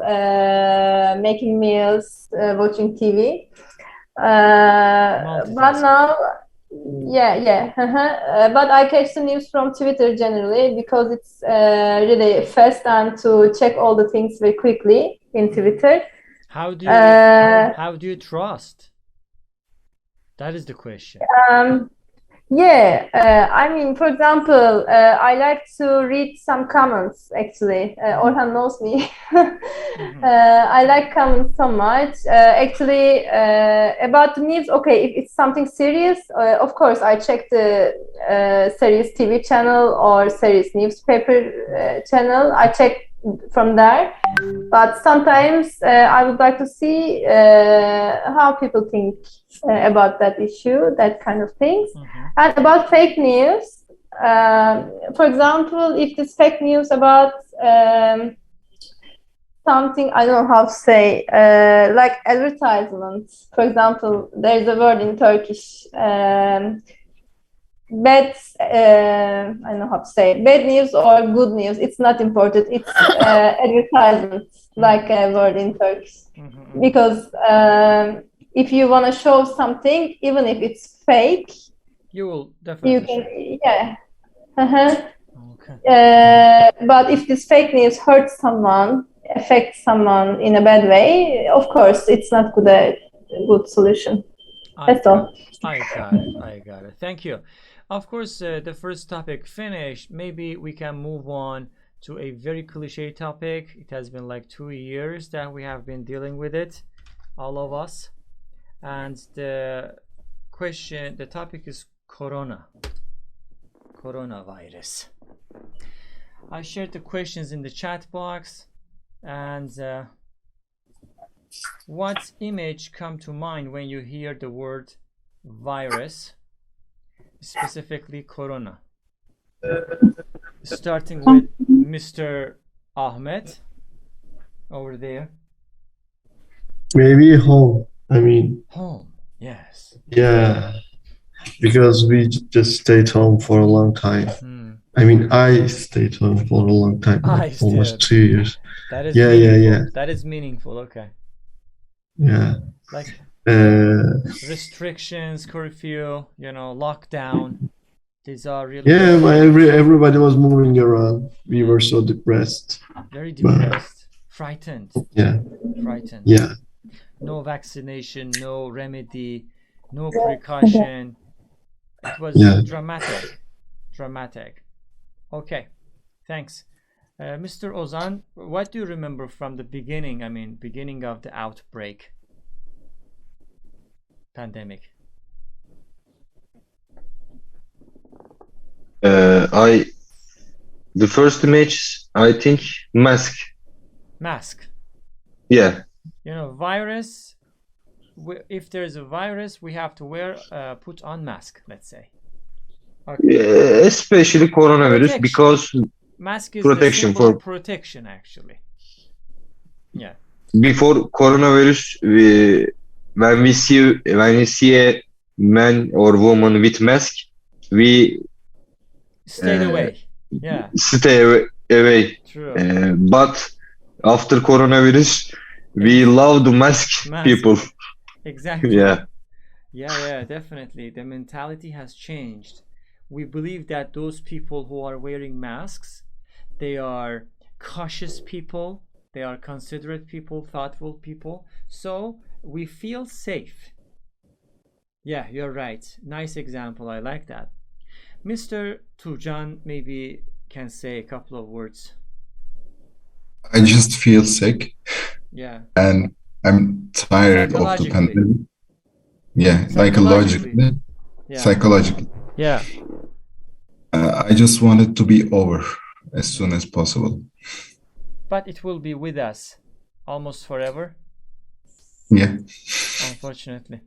making meals, watching TV. But now, but I catch the news from Twitter generally because it's really fast and to check all the things very quickly in Twitter. How do you trust? That is the question. I mean, for example, I like to read some comments, actually. Orhan knows me. I like comments so much. Actually, about the news, okay, if it's something serious, of course, I check the serious TV channel or serious newspaper channel. I check from there. But sometimes I would like to see how people think about that issue, that kind of things. And about fake news, for example, if this fake news about something, I don't know how to say, like advertisements. For example, there's a word in Turkish, bad, I don't know how to say, bad news or good news. It's not important. It's advertisement, like a word in Turkish. Because if you want to show something, even if it's fake, you will definitely you can, yeah. Okay. But if this fake news hurts someone, affects someone in a bad way, of course, it's not a good solution. That's all. I got it. Thank you. Of course, the first topic finished. Maybe we can move on to a very cliche topic. It has been like 2 years that we have been dealing with it, all of us. And the topic is coronavirus. I shared the questions in the chat box, and what image come to mind when you hear the word virus, specifically corona? Starting with Mr. Ahmet over there. Maybe home. I mean, home. Yes. Yeah, because we just stayed home for a long time. I mean, I stayed home for a long time, like almost 2 years. That is meaningful. That is meaningful. Okay. Yeah. Like restrictions, curfew, lockdown. These are really. Yeah, but everybody was moving around. We were so depressed. Very depressed, frightened. Yeah. Frightened. Yeah. No vaccination, no remedy, no precaution. It was dramatic. Okay, thanks. Mr. Ozan, what do you remember from the beginning? I mean, beginning of the outbreak, pandemic. The first image, I think, mask. Mask. Yeah. Virus. If there's a virus, we have to put on mask. Let's say. Okay. Especially coronavirus, because mask is protection for protection, actually. Yeah. Before coronavirus, when we see a man or woman with mask, we stay away. Yeah. Stay away. True. But after coronavirus, we love the mask people. Exactly. Yeah. Yeah, definitely. The mentality has changed. We believe that those people who are wearing masks, they are cautious people, they are considerate people, thoughtful people, so we feel safe. Yeah, you're right. Nice example. I like that. Mr. Turcan maybe can say a couple of words. I just feel sick. Yeah. And I'm tired of the pandemic. Yeah, psychologically. Yeah. Psychologically. Yeah. I just want it to be over as soon as possible. But it will be with us almost forever. Yeah. Unfortunately.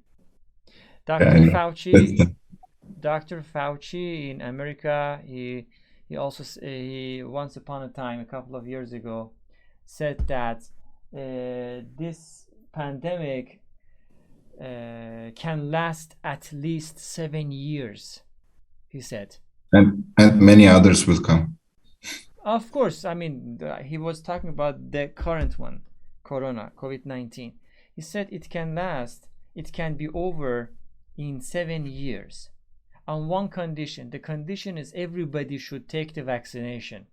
Dr. Fauci in America, he once upon a time, a couple of years ago, said that this pandemic can last at least 7 years, he said. And many others will come. Of course, I mean, he was talking about the current one, COVID-19. He said it can be over in 7 years. On one condition, the condition is everybody should take the vaccination.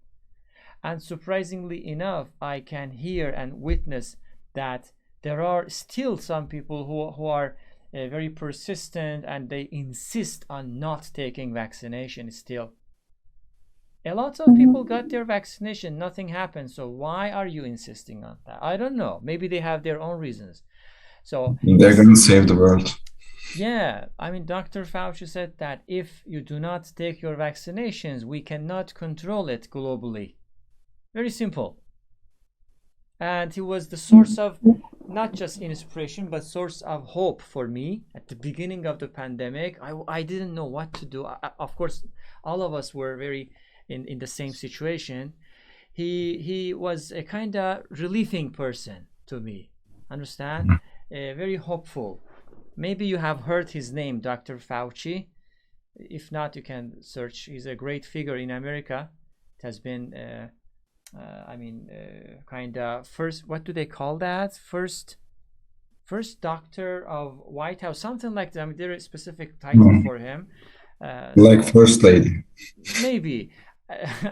And surprisingly enough, I can hear and witness that there are still some people who are very persistent, and they insist on not taking vaccination still. A lot of people got their vaccination, nothing happened, so why are you insisting on that? I don't know. Maybe they have their own reasons. So they're going to save the world. Yeah, I mean, Dr. Fauci said that if you do not take your vaccinations, we cannot control it globally. Very simple. and he was the source of not just inspiration but source of hope for me at the beginning of the pandemic. I didn't know what to do. Of course, all of us were very in the same situation. He was a kind of relieving person to me. Understand? Very hopeful. Maybe you have heard his name, Dr. Fauci. If not, you can search. He's a great figure in America. It has been kind of first, what do they call that? First doctor of White House, something like that. I mean, there is a specific title for him. Like First Lady. Maybe.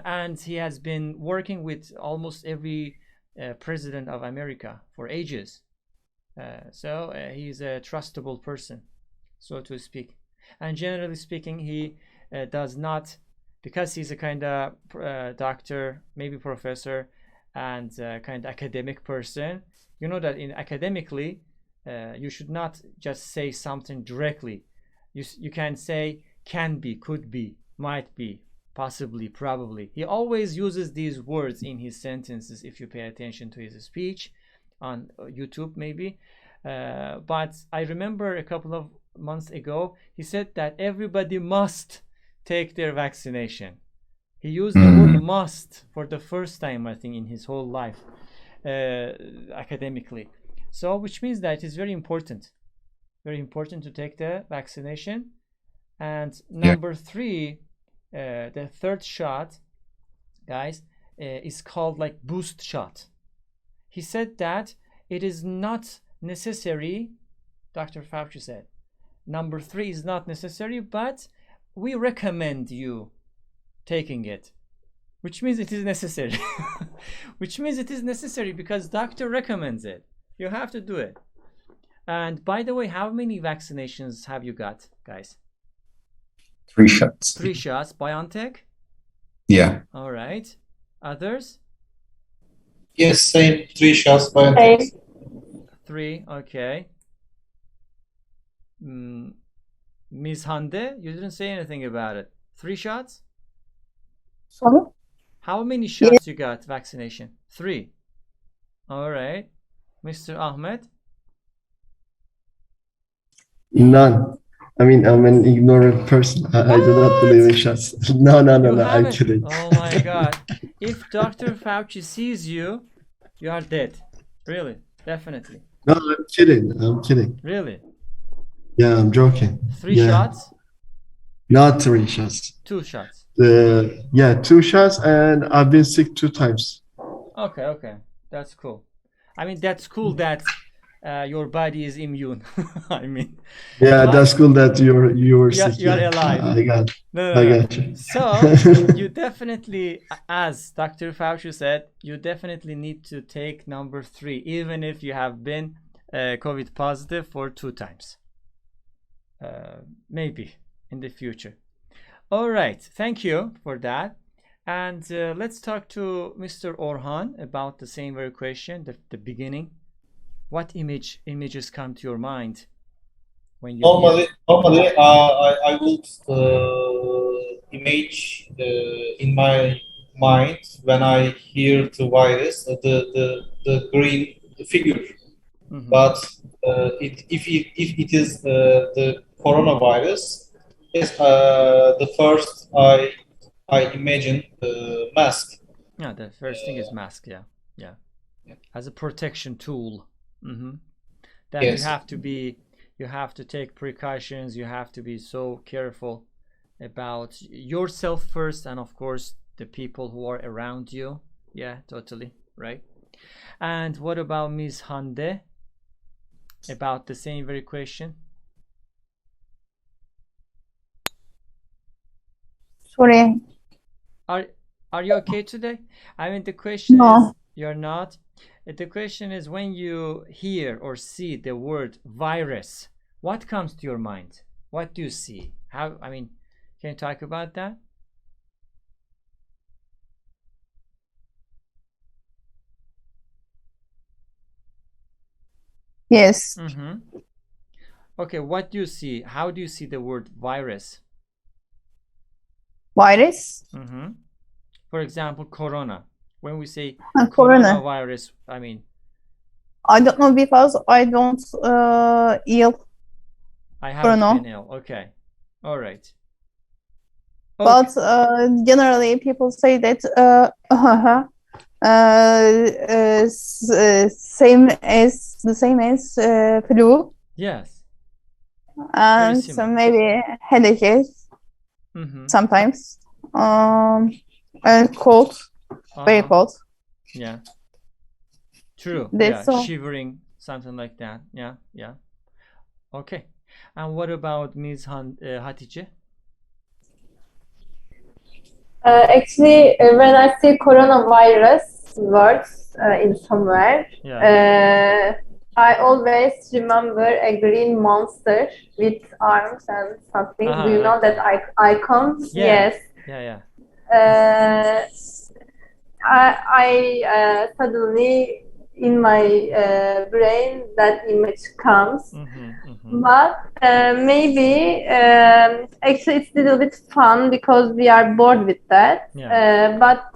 And he has been working with almost every president of America for ages. So he's a trustable person, so to speak. And generally speaking, he does not, because he's a kind of doctor, maybe professor, and kind of academic person. You know that in academically, you should not just say something directly. You can say can be, could be, might be, possibly, probably. He always uses these words in his sentences if you pay attention to his speech on YouTube maybe. But I remember a couple of months ago, he said that everybody must take their vaccination. He used the word must for the first time, I think, in his whole life, academically. So, which means that it is very important to take the vaccination. And number 3, the third shot, guys, is called like boost shot. He said that it is not necessary, Dr. Fauci said, number 3 is not necessary, but we recommend you taking it, which means it is necessary. Which means it is necessary because doctor recommends it. You have to do it. And by the way, how many vaccinations have you got, guys? 3 shots. 3 shots. BioNTech? Yeah. All right. Others? Yes, same. 3 shots BioNTech. 3, okay. Ms. Hande, you didn't say anything about it. 3 shots? Sorry? How many shots you got vaccination? 3. All right. Mr. Ahmed? None. I mean, I'm an ignorant person. I do not believe in shots. No, I'm kidding. Oh my God. If Dr. Fauci sees you, you are dead. Really? Definitely. No, I'm kidding. Really? Yeah, I'm joking. 3 shots? Not 3 shots. 2 shots. 2 shots, and I've been sick 2 times. Okay. That's cool. I mean, that's cool that your body is immune. I mean, that's cool that you were sick. You're alive. I got you. So you definitely, as Dr. Fauci said, you definitely need to take number 3, even if you have been COVID positive for 2 times. Maybe in the future. All right, thank you for that. And let's talk to Mr. Orhan about the same very question, the beginning. What images come to your mind when you normally I would image in my mind when I hear the virus the green figure. But if it is the coronavirus, yes, the first I imagine the mask. Yeah, the first thing is mask. Yeah. As a protection tool. That yes. you have to take precautions. You have to be so careful about yourself first, and of course the people who are around you. Yeah, totally right. And what about Ms. Hande? About the same very question. Sorry. Are you okay today? I mean, the question is, you're not. The question is, when you hear or see the word virus, what comes to your mind? What do you see? Can you talk about that? Yes. Okay, what do you see? How do you see the word virus? Virus? For example, corona. when we say Corona. coronavirus? I mean, I don't know because I don't ill. I haven't Corona. been ill. Okay, all right. But generally, people say that same as flu. Yes. And so maybe headaches sometimes. And cold, very cold. Yeah. True. That's all. Shivering, something like that. Yeah. Okay. And what about Ms. Hatice? Actually, when I see coronavirus words in somewhere, I always remember a green monster with arms and something. Do you know that icon? Yeah. Yes. Yeah. I suddenly in my brain that image comes. But maybe actually it's a little bit fun because we are bored with that. But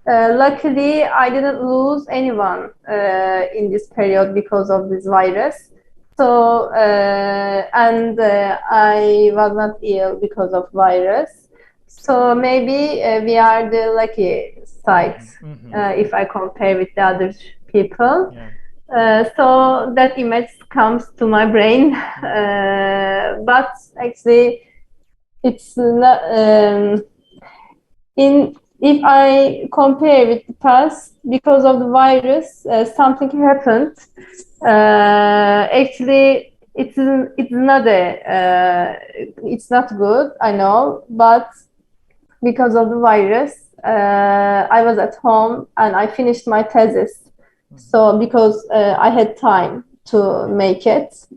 luckily I didn't lose anyone in this period because of this virus. So and I was not ill because of virus. So maybe we are the lucky side if I compare with the other people. So that image comes to my brain, but actually it's not. If I compare with the past, because of the virus, something happened. Actually, it's not good. I know, but because of the virus, I was at home and I finished my thesis. So because I had time to make it,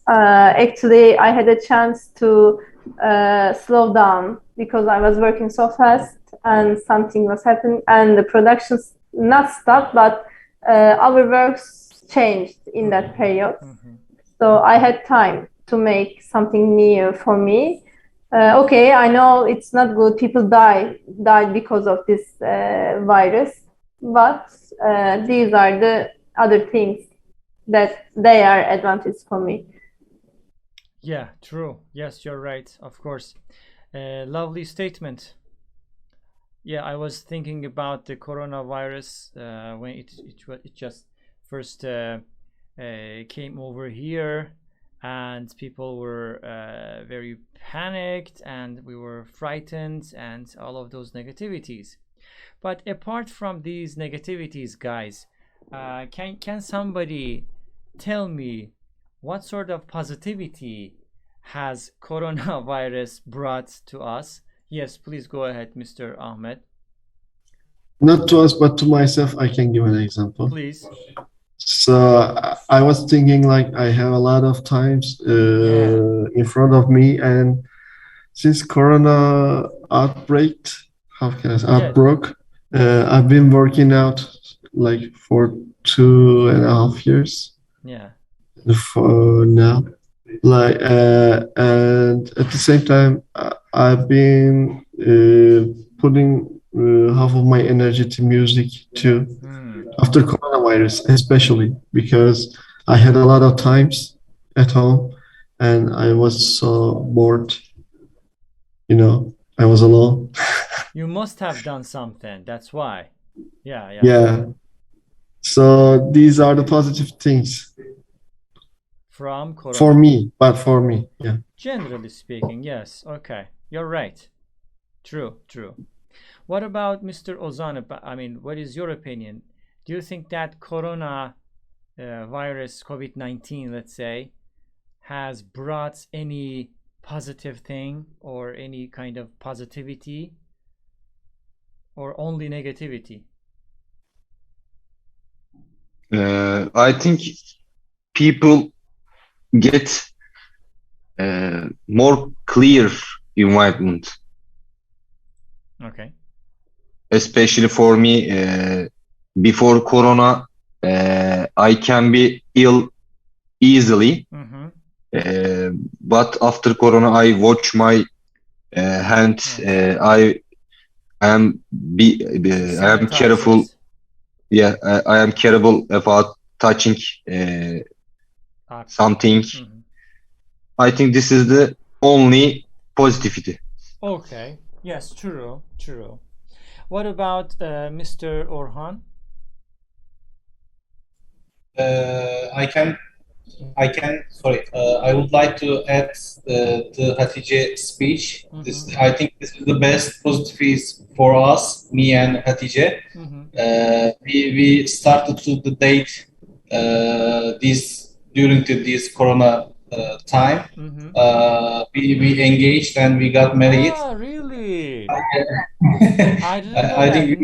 actually I had a chance to slow down because I was working so fast and something was happening and the production not stopped, but our works changed in that period. So I had time to make something new for me. Okay, I know it's not good. People died because of this virus, but these are the other things that they are advantages for me. Yeah, true. Yes, you're right. Of course. Lovely statement. Yeah, I was thinking about the coronavirus when it just first came over here, and people were very panicked, and we were frightened, and all of those negativities. But apart from these negativities, guys, can somebody tell me what sort of positivity has coronavirus brought to us? Yes, please go ahead, Mr. Ahmed. Not to us, but to myself, I can give an example. Please. So I was thinking like I have a lot of times in front of me, and since Corona outbreak, outbroke, I've been working out like for 2.5 years. Yeah. For now, like and at the same time, I've been putting half of my energy to music too. After coronavirus, especially because I had a lot of times at home and I was so bored. I was alone. You must have done something. That's why. Yeah. Yeah. So these are the positive things. From corona. For me, yeah. Generally speaking, yes. Okay. You're right. True. What about Mr. Ozan? I mean, what is your opinion? Do you think that corona virus, COVID-19, let's say, has brought any positive thing or any kind of positivity, or only negativity? I think people get more clear environment. Okay. Especially for me, before Corona, I can be ill easily. But after Corona, I watch my hands. I am careful. Sanitizers. Yeah, I am careful about touching something. I think this is the only positivity. Okay. Yes, true, true. What about Mr. Orhan? Sorry, I would like to add the Hatice speech. I think this is the best positive for us, me and Hatice. We started to the date during this Corona time. We engaged and we got married. Ah, really? I didn't know I that. think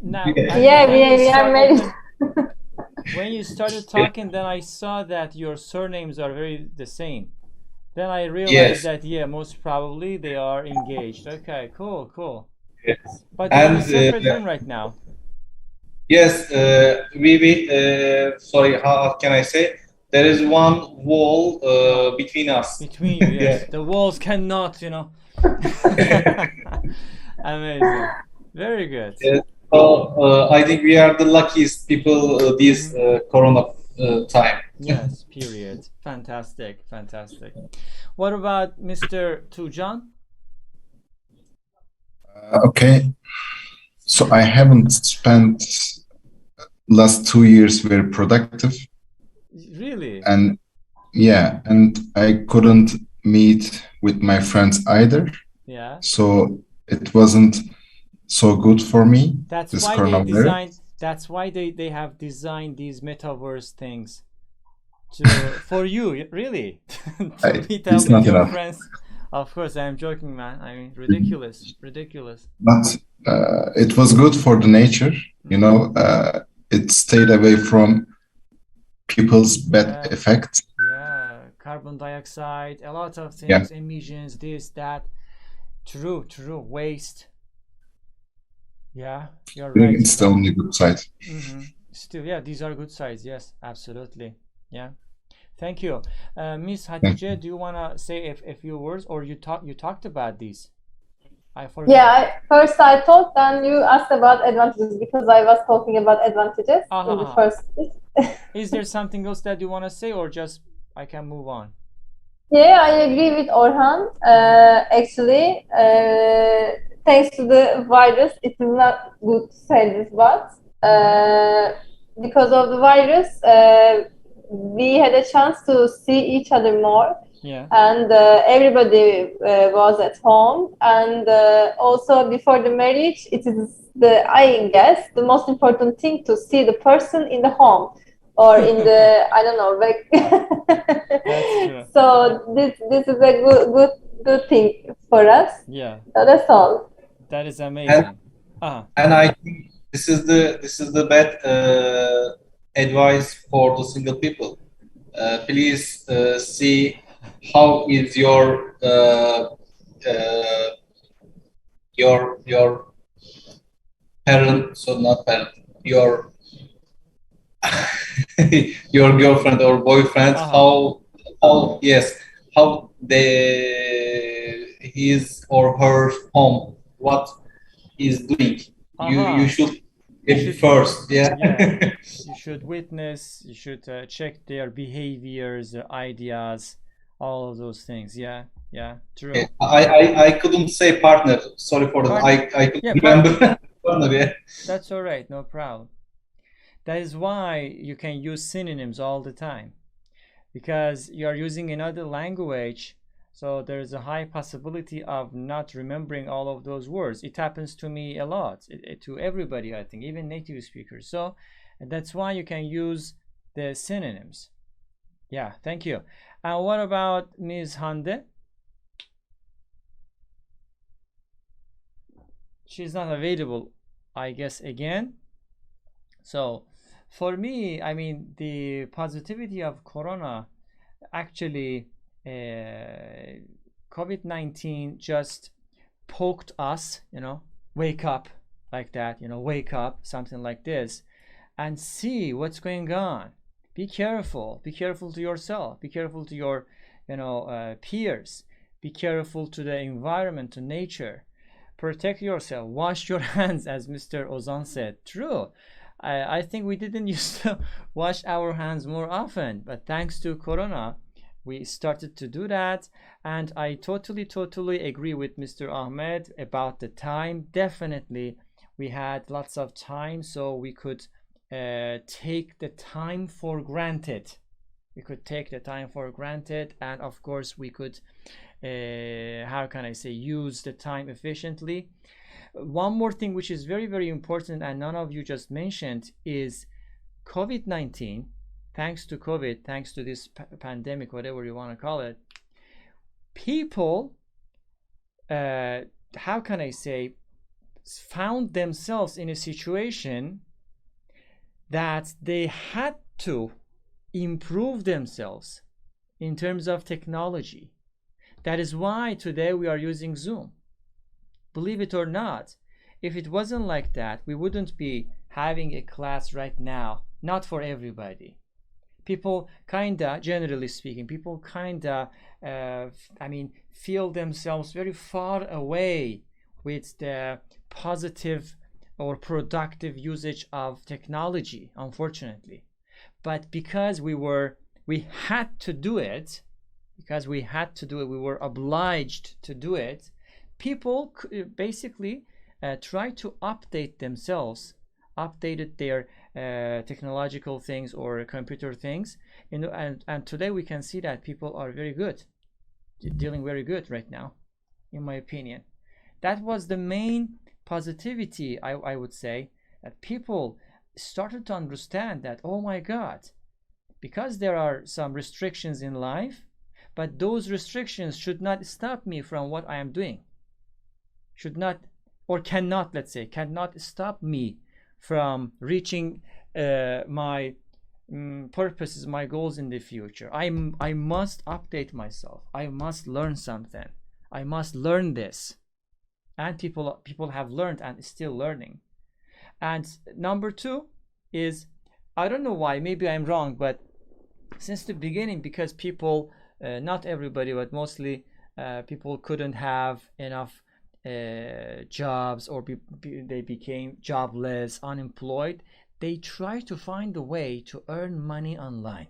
Now, Yeah, we are married. When you started talking, then I saw that your surnames are very the same. Then I realized that, yeah, most probably they are engaged. Okay, cool, cool. Yes. But they're in a separate room right now. Yes, sorry, how can I say? There is one wall between us. Between you, yes. Yeah. The walls cannot, Amazing. Very good. Yes. So I think we are the luckiest people this Corona time. Yes, period. Fantastic, fantastic. What about Mr. Tujan? Okay. So I haven't spent last 2 years very productive. Really? And yeah, and I couldn't meet with my friends either. Yeah. So it wasn't so good for me. That's this why coronavirus. they designed. That's why they have designed these metaverse things for you, really, to meet up It's with not your enough. friends. Of course, I'm joking, man. I mean, ridiculous, ridiculous. But it was good for the nature, it stayed away from people's bad effects. Yeah, carbon dioxide, a lot of things, emissions, this, that. True, true. Waste. Yeah, you're right. It's the only good side. Still, yeah, these are good sides. Yes, absolutely. Yeah. Thank you. Miss Hatice, do you want to say a few words, or you talked about these? I forgot. Yeah, first I thought, then you asked about advantages, because I was talking about advantages in the first bit. Is there something else that you want to say, or just I can move on? Yeah, I agree with Orhan. Actually, thanks to the virus, it is not good to say this, but because of the virus, we had a chance to see each other more. Yeah. And everybody was at home. And also before the marriage, it is I guess, the most important thing to see the person in the home or in the, I don't know, like. That's true. So this is a good thing for us. Yeah. So that's all. That is amazing. And I think this is the bad advice for the single people. Please see how is your parent, so not parent, your your girlfriend or boyfriend, how his or her home, what is doing. You should get first. Yeah. You should witness, you should check their behaviors, their ideas, all of those things. Yeah, true. Yeah. I couldn't say partner. Sorry for that. I couldn't remember. Partner, yeah. That's all right, no problem. That is why you can use synonyms all the time, because you are using another language, so there is a high possibility of not remembering all of those words. It happens to me a lot, to everybody, I think, even native speakers. So that's why you can use the synonyms. Yeah, thank you. And what about Ms. Hande? She's not available, I guess, again. So for me, I mean, the positivity of Corona, actually, COVID-19 just poked us, wake up like that, wake up, something like this, and see what's going on. Be careful to yourself, be careful to your, peers, be careful to the environment, to nature. protect yourself, wash your hands, as Mr. Ozan said. True. I think we didn't used to wash our hands more often, but thanks to Corona, we started to do that. And I totally agree with Mr. Ahmed about the time. Definitely, we had lots of time, so we could take the time for granted. We could take the time for granted, and of course, we could, how can I say, use the time efficiently. One more thing which is very important and none of you just mentioned is COVID-19. Thanks to COVID, thanks to this pandemic, whatever you want to call it, people, how can I say, found themselves in a situation that they had to improve themselves in terms of technology. That is why today we are using Zoom. Believe it or not, if it wasn't like that, we wouldn't be having a class right now. Not for everybody. People kinda, generally speaking, people kinda, feel themselves very far away with the positive or productive usage of technology, unfortunately. But because we had to do it, we were obliged to do it, people basically try to update themselves, updated their technological things or computer things, and today we can see that people are very good, dealing very good right now, in my opinion. That was the main positivity, I would say, that people started to understand that, oh my God, because there are some restrictions in life, but those restrictions should not stop me from what I am doing. Should not, or cannot, let's say, cannot stop me from reaching my purposes, my goals in the future. I must update myself. I must learn something. I must learn this. And people have learned and still learning. And number two is, I don't know why, maybe I'm wrong, but since the beginning, because people, not everybody, but mostly people couldn't have enough jobs, or they became jobless, unemployed, they try to find a way to earn money online.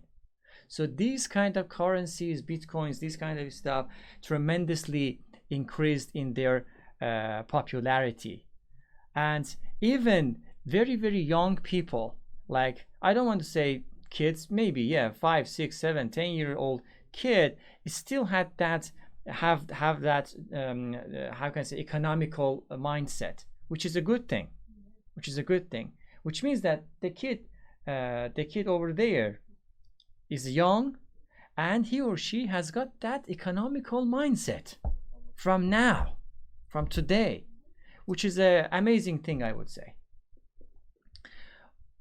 So these kind of currencies, bitcoins, this kind of stuff tremendously increased in their popularity. And even very young people, like, I don't want to say kids, maybe 5, 6, 7, 10-year-old kid still had that have that how can I say, economical mindset, which is a good thing, which means that the kid over there is young, and he or she has got that economical mindset from today, which is an amazing thing, I would say.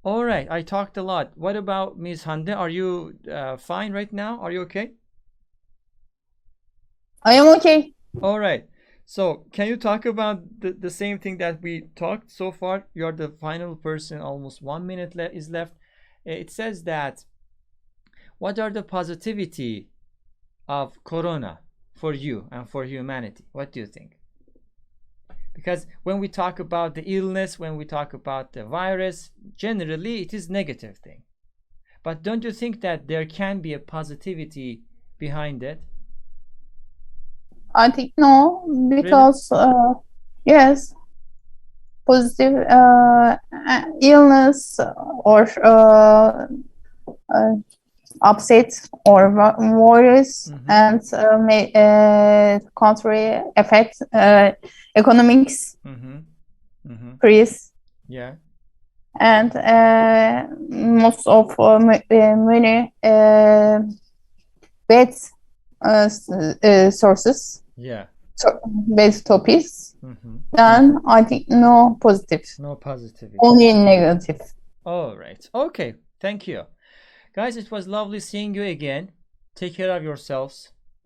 All right, I talked a lot. What about Ms. Hande? Are you fine right now? Are you okay? I am okay. All right. So can you talk about the same thing that we talked so far? You're the final person. Almost 1 minute is left. It says that, what are the positivity of Corona for you and for humanity? What do you think? Because when we talk about the illness, when we talk about the virus, generally it is negative thing. But don't you think that there can be a positivity behind it? I think no, because yes, positive illness or upset or worries and contrary effect, economics, freeze, and most of many bad sources, bad topics, then I think no positivity, only negative. All right, okay, thank you. Guys, it was lovely seeing you again. Take care of yourselves.